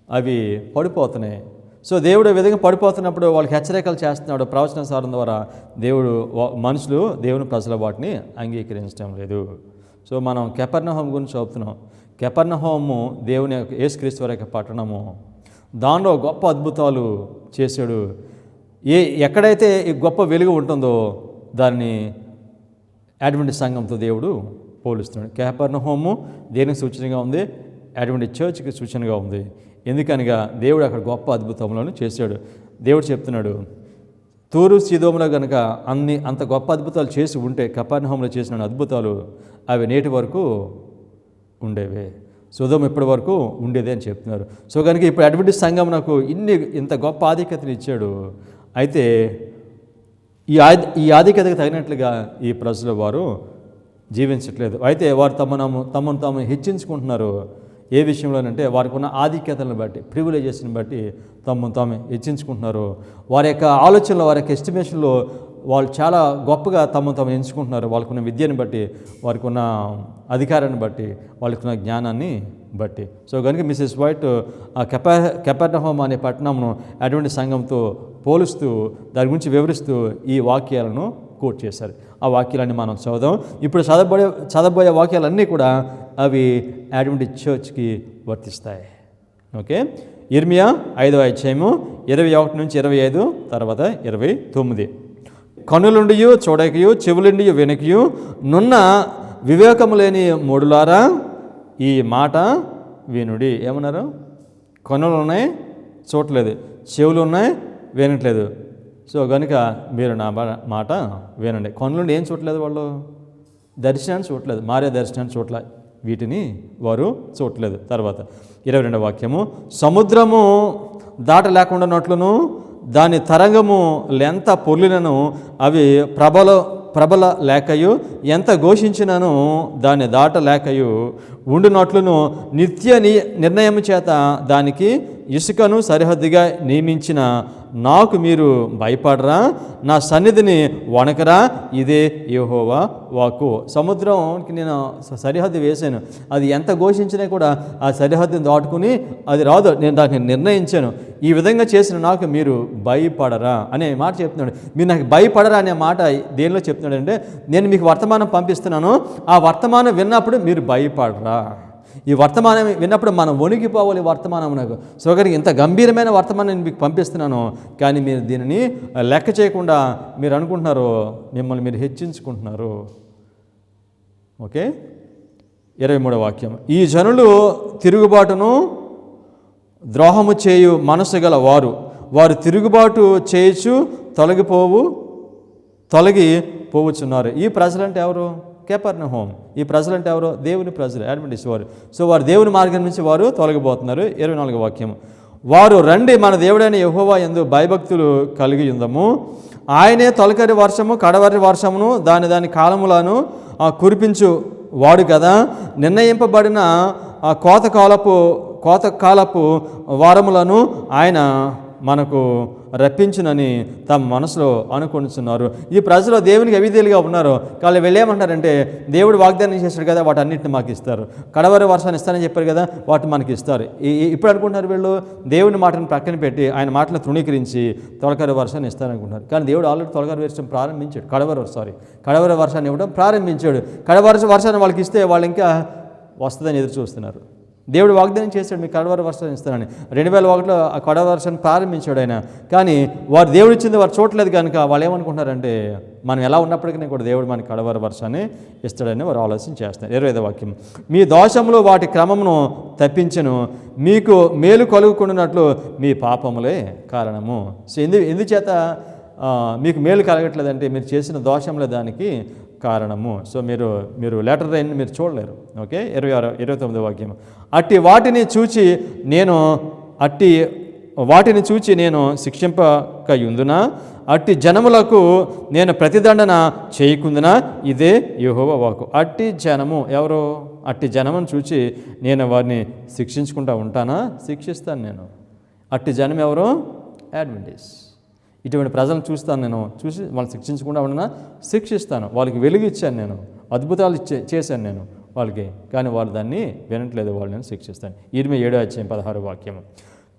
అవి పడిపోతున్నాయి. సో దేవుడు ఈ విధంగా పడిపోతున్నప్పుడు వాళ్ళకి హెచ్చరికలు చేస్తున్నాడు ప్రవచన సారం ద్వారా. మనుషులు దేవుని ప్రజల వాటిని అంగీకరించడం లేదు. సో మనం కెపెర్నహూము గురించి చదువుతున్నాం. కెపెర్నహూము దేవుని యొక్క యేసుక్రీస్తు వారి యొక్క పట్టణము. దానిలో గొప్ప అద్భుతాలు చేశాడు. ఎక్కడైతే ఈ గొప్ప వెలుగు ఉంటుందో దాన్ని అడ్వెంటిస్ట్ సంఘంతో దేవుడు పోలుస్తున్నాడు. కెపెర్నహూము దేనికి సూచనగా ఉంది? అడ్వెంటిస్ట్ చర్చ్కి సూచనగా ఉంది. ఎందుకనగా దేవుడు అక్కడ గొప్ప అద్భుతములను చేశాడు. దేవుడు చెప్తున్నాడు, తూరు సీదోములో కనుక అంత గొప్ప అద్భుతాలు చేసి ఉంటే, కెపెర్నహూములో చేసిన అద్భుతాలు అవి నేటి వరకు ఉండేవే, సొదొమ ఇప్పటి వరకు ఉండేదే అని చెప్తున్నారు. సో కనుక ఇప్పుడు అడ్వెంటిస్ట్ సంఘం నాకు ఇంత గొప్ప ఆధిక్యతను ఇచ్చాడు. అయితే ఈ ఆధిక్యతకు తగినట్లుగా ఈ ప్రజలు వారు జీవించట్లేదు. అయితే వారు తమను తాము హెచ్చించుకుంటున్నారు. ఏ విషయంలోనంటే వారికి ఉన్న ఆధిక్యతలను బట్టి, ప్రివిలేజెస్ని బట్టి తమను తాము హెచ్చించుకుంటున్నారు. వారి యొక్క ఆలోచనలో, వారి యొక్క ఎస్టిమేషన్లో వాళ్ళు చాలా గొప్పగా తమను ఎంచుకుంటున్నారు. వాళ్ళకున్న విద్యను బట్టి, వారికి ఉన్న అధికారాన్ని బట్టి, వాళ్ళకున్న జ్ఞానాన్ని బట్టి. సో కనుక మిసెస్ వైట్ ఆ కెపెర్నహూము అనే పట్టణంను అడ్వెంటిస్ట్ సంఘంతో పోలుస్తూ దాని గురించి వివరిస్తూ ఈ వాక్యాలను కోట్ చేశారు. ఆ వాక్యాలన్నీ మనం చదువుదాం. ఇప్పుడు చదవబోయే వాక్యాలన్నీ కూడా అవి అడ్వెంటిస్ట్ చర్చ్కి వర్తిస్తాయి. ఓకే, ఇర్మియా 5వ అధ్యాయము 21-25, తర్వాత 29. కన్నులుండియు చూడకయు, చెవులుండియు వినకయు నున్న వివేకము లేని మూడులారా ఈ మాట వినుడి. ఏమన్నారు? కన్నులు ఉన్నాయి, చూడలేదు, చెవులు ఉన్నాయి, వినట్లేదు. సో కనుక మీరు నా మాట వినండి. కన్నులుండి ఏం చూడలేదు? వాళ్ళు దర్శనాన్ని చూడలేదు, మారే దర్శనాన్ని చూడలేదు, వీటిని వారు చూడలేదు. తర్వాత 22వ వాక్యము, సముద్రము దాట లేకుండానట్లును దాని తరంగము ఎంత పొర్లినను అవి ప్రబల లేకయు, ఎంత ఘోషించినను దాన్ని దాట లేకయు ఉండునట్లును నిత్య నిర్ణయం చేత దానికి ఇసుకను సరిహద్దుగా నియమించిన నాకు మీరు భయపడరా? నా సన్నిధిని వణకరా? ఇదే యెహోవా వాక్కు. సముద్రంకి నేను సరిహద్దు వేశాను, అది ఎంత ఘోషించినా కూడా ఆ సరిహద్దుని దాటుకుని అది రాదు. నేను దాన్ని నిర్ణయించాను. ఈ విధంగా చేసిన నాకు మీరు భయపడరా అనే మాట చెప్తున్నాడు. మీరు నాకు భయపడరా అనే మాట దేనిలో చెప్తున్నాడు అంటే, నేను మీకు వర్తమానం పంపిస్తున్నాను, ఆ వర్తమానం విన్నప్పుడు మీరు భయపడరా. ఈ వర్తమానం విన్నప్పుడు మనం వణికిపోవాలి. వర్తమానం నాకు సోగరికి ఇంత గంభీరమైన వర్తమానం నేను మీకు పంపిస్తున్నాను, కానీ మీరు దీనిని లెక్క చేయకుండా మీరు అనుకుంటున్నారు, మిమ్మల్ని మీరు హెచ్చించుకుంటున్నారు. ఓకే, 23వ వాక్యం, ఈ జనులు తిరుగుబాటును ద్రోహము చేయు మనసు గల వారు తిరుగుబాటు చేయొచ్చు తొలగిపోవచ్చున్నారు. ఈ ప్రజలంటే ఎవరు? కెపెర్నహూము. ఈ ప్రజలంటే ఎవరు? దేవుని ప్రజలు, అడ్వెంటిస్ట్ వారు. సో వారు దేవుని మార్గం నుంచి వారు తొలగిపోతున్నారు. 24వ వాక్యం, వారు రండి మన దేవుడైన యెహోవా యందు భయభక్తులు కలిగి ఉందము. ఆయనే తొలకరి వర్షము కడవరి వర్షమును దాని కాలములను కురిపించు వాడు కదా. నిర్ణయింపబడిన కోతకాలపు వారములను ఆయన మనకు రప్పించునని తమ మనసులో అనుకుంటున్నారు. ఈ ప్రజలు దేవునికి అవిధేయులుగా ఉన్నారు. వాళ్ళు వెళ్ళేమంటారంటే, దేవుడు వాగ్దానం చేశాడు కదా, వాటి అన్నింటిని మాకు ఇస్తారు. కడవరి వర్షాన్ని ఇస్తానని చెప్పారు కదా, వాటిని మనకి ఇస్తారు. ఇప్పుడు అనుకుంటున్నారు వీళ్ళు దేవుని మాటను ప్రక్కన పెట్టి ఆయన మాటలను తృణీకరించి తొలకరి వర్షాన్ని ఇస్తారనుకుంటున్నారు. కానీ దేవుడు ఆల్రెడీ తొలకరి వర్షం ప్రారంభించాడు. కడవరి వర్షాన్ని ఇవ్వడం ప్రారంభించాడు. కడవరి వర్షాన్ని వాళ్ళకి ఇస్తే వాళ్ళు ఇంకా వస్తుందని ఎదురు చూస్తున్నారు. దేవుడు వాగ్దానం చేశాడు, మీకు కడవరి వర్షాన్ని ఇస్తానని. 2001లో ఆ కడవరి వర్షాన్ని ప్రారంభించాడు ఆయన. కానీ వారు దేవుడు ఇచ్చింది వారు చూడలేదు కనుక వాళ్ళు ఏమనుకుంటున్నారంటే మనం ఎలా ఉన్నప్పటికీ కూడా దేవుడు మనకి కడవరి వర్షాన్ని ఇస్తాడని వారు ఆలోచన చేస్తారు. 25వ వాక్యం, మీ దోషములు వాటి క్రమమును తప్పించను, మీకు మేలు కలుగుకున్నట్లు మీ పాపములే కారణము. సో ఎందుచేత మీకు మేలు కలగట్లేదంటే మీరు చేసిన దోషంలో దానికి కారణము. సో మీరు లెటర్ రైన్ మీరు చూడలేరు. ఓకే, 29వ వాక్యం, అట్టి వాటిని చూచి నేను శిక్షింపకయుందునా, అట్టి జనములకు నేను ప్రతిదండన చేయకుందునా, ఇదే యెహోవా వాక్కు. అట్టి జనము ఎవరు? అట్టి జనమును చూచి నేను వారిని శిక్షించుకుంటూ ఉంటానా? శిక్షిస్తాను నేను. అట్టి జనం ఎవరు? అడ్వెంటిస్ట్. ఇటువంటి ప్రజలను చూస్తాను నేను, చూసి వాళ్ళని శిక్షించకుండా ఉండనా? శిక్షిస్తాను. వాళ్ళకి వెలుగు ఇచ్చాను నేను, అద్భుతాలు చేశాను నేను వాళ్ళకి, కానీ వాళ్ళు దాన్ని వినట్లేదు, వాళ్ళు నేను శిక్షిస్తాను. 7:16 వాక్యము,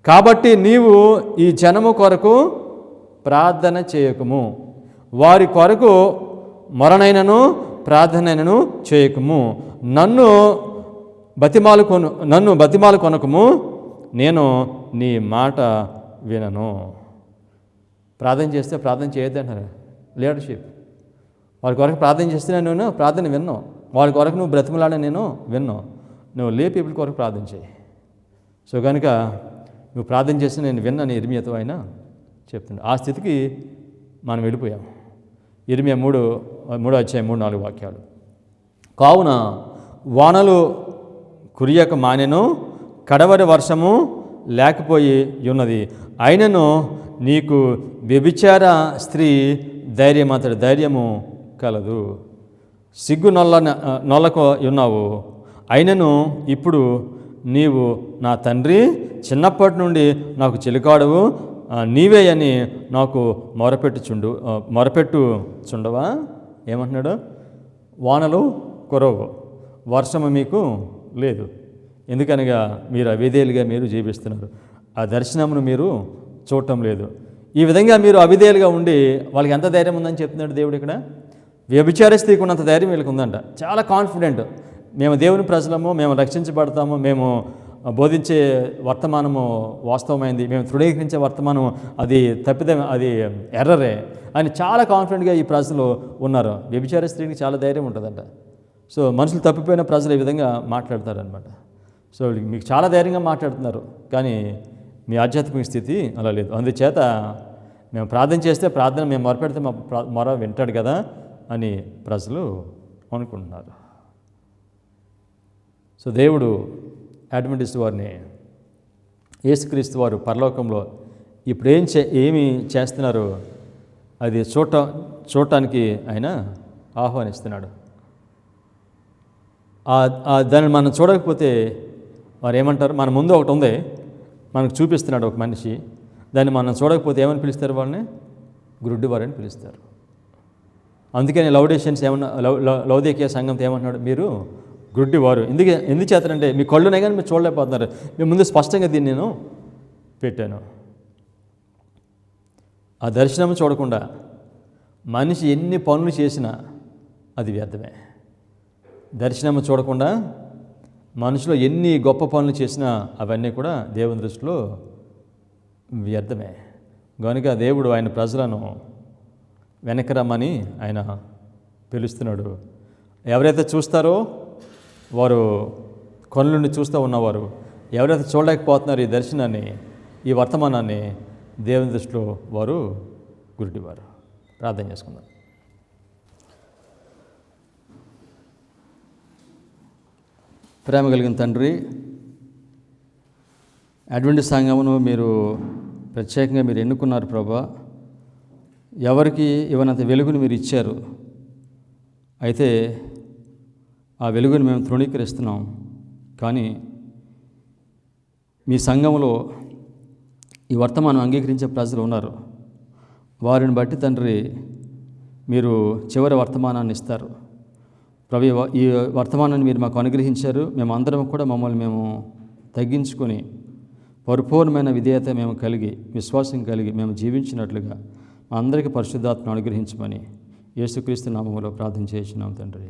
కాబట్టి నీవు ఈ జనము కొరకు ప్రార్థన చేయకుము, వారి కొరకు మొరనైనను ప్రార్థనైనను చేయకుము, నన్ను బతిమాలు కొనకుము, నేను నీ మాట వినను. ప్రార్థన చేస్తే ప్రార్థన చేయొద్దు అంటారు లీడర్షిప్. వాళ్ళ కొరకు ప్రార్థన చేస్తే నేను ప్రార్థన విన్నాను, వాళ్ళ కొరకు నువ్వు బ్రతిమలాడ నేను విన్నాను, నువ్వు లే పీపుల్ కొరకు ప్రార్థన చేయి. సో కనుక నువ్వు ప్రార్థన చేస్తే నేను విన్నాను ఇర్మియాతో ఆయన చెప్తున్నాడు. ఆ స్థితికి మనం వెళ్ళిపోయాం. ఇర్మియా 3:3-4 వాక్యాలు, కావున వానలు కురియక మానెను, కడవరి వర్షము లేకపోయి ఉన్నది, అయినను నీకు వ్యభిచార స్త్రీ ధైర్యము కలదు, సిగ్గు నొల్లకు ఉన్నావు, అయినను ఇప్పుడు నీవు నా తండ్రి, చిన్నప్పటి నుండి నాకు చిలుకాడువు, నీవే అని నాకు మొరపెట్టుచుండవా. ఏమంటున్నాడు? వానలు కురవు, వర్షము మీకు లేదు, ఎందుకనగా మీరు అవిధేయులుగా మీరు జీవిస్తున్నారు, ఆ దర్శనమును మీరు చూడటం లేదు. ఈ విధంగా మీరు అవిధేయులుగా ఉండి వాళ్ళకి ఎంత ధైర్యం ఉందని చెప్తున్నాడు దేవుడు ఇక్కడ. వ్యభిచార స్త్రీకి ఉన్నంత ధైర్యం వీళ్ళకి ఉందంట. చాలా కాన్ఫిడెంట్, మేము దేవుని ప్రజలము, మేము రక్షించబడతాము, మేము బోధించే వర్తమానము వాస్తవమైంది, మేము తృణీకరించే వర్తమానం అది అది ఎర్రరే అని చాలా కాన్ఫిడెంట్గా ఈ ప్రజలు ఉన్నారు. వ్యభిచార స్త్రీకి చాలా ధైర్యం ఉంటుందంట. సో మనుషులు తప్పిపోయిన ప్రజలు ఈ విధంగా మాట్లాడతారనమాట. సో మీకు చాలా ధైర్యంగా మాట్లాడుతున్నారు, కానీ మీ ఆధ్యాత్మిక స్థితి అలా లేదు. అందుచేత మేము ప్రార్థన చేస్తే ప్రార్థన మేము మొరపెడితే మా మొర వింటాడు కదా అని ప్రజలు అనుకుంటున్నారు. సో దేవుడు అడ్వెంటిస్ట్ వారిని, యేసుక్రీస్తు వారు పరలోకంలో ఇప్పుడు ఏమి చేస్తున్నారు అది చూడటానికి ఆయన ఆహ్వానిస్తున్నాడు. దాన్ని మనం చూడకపోతే వారు ఏమంటారు? మన ముందు ఒకటి ఉంది, మనకు చూపిస్తున్నాడు ఒక మనిషి, దాన్ని మనం చూడకపోతే ఏమని పిలుస్తారు? వాళ్ళని గురుడ్డివారని పిలుస్తారు. అందుకని లౌడేషియన్స్ లౌదేకీయ సంఘంతో ఏమంటున్నాడు? మీరు గుడ్డివారు. ఎందుకు చేస్తారంటే మీ కళ్ళునే కానీ మీరు చూడలేకపోతున్నారు. మేము ముందు స్పష్టంగా దీన్ని నేను పెట్టాను. ఆ దర్శనం చూడకుండా మనిషి ఎన్ని పనులు చేసినా అది వ్యర్థమే. దర్శనము చూడకుండా మనుషులు ఎన్ని గొప్ప పనులు చేసినా అవన్నీ కూడా దేవుని దృష్టిలో వ్యర్థమే. కనుక దేవుడు ఆయన ప్రజలను వెనక్కి రమ్మని ఆయన పిలుస్తున్నాడు. ఎవరైతే చూస్తారో వారు కళ్ళుండి చూస్తూ ఉన్నవారు, ఎవరైతే చూడలేకపోతున్నారో ఈ దర్శనాన్ని, ఈ వర్తమానాన్ని, దేవుని దృష్టిలో వారు గురుడివారు. ప్రార్థన చేసుకుందాం. ప్రేమ కలిగిన తండ్రి, అడ్వెంటిస్ట్ సంఘమును మీరు ప్రత్యేకంగా మీరు ఎన్నుకున్నారు ప్రభా. ఎవరికి ఇవ్వనంత వెలుగుని మీరు ఇచ్చారు. అయితే ఆ వెలుగుని మేము తృణీకరిస్తున్నాం. కానీ మీ సంఘంలో ఈ వర్తమానం అంగీకరించే ప్రజలు ఉన్నారు. వారిని బట్టి తండ్రి మీరు చివరి వర్తమానాన్ని ఇస్తారు. ప్రభు, ఈ వర్తమానాన్ని మీరు మాకు అనుగ్రహించారు. మేము అందరం కూడా మమ్మల్ని మేము తగ్గించుకొని పరిపూర్ణమైన విధేయత మేము కలిగి, విశ్వాసం కలిగి మేము జీవించినట్లుగా మా అందరికీ పరిశుద్ధాత్మను అనుగ్రహించమని యేసుక్రీస్తు నామములో ప్రార్థన చేస్తున్నాం తండ్రి.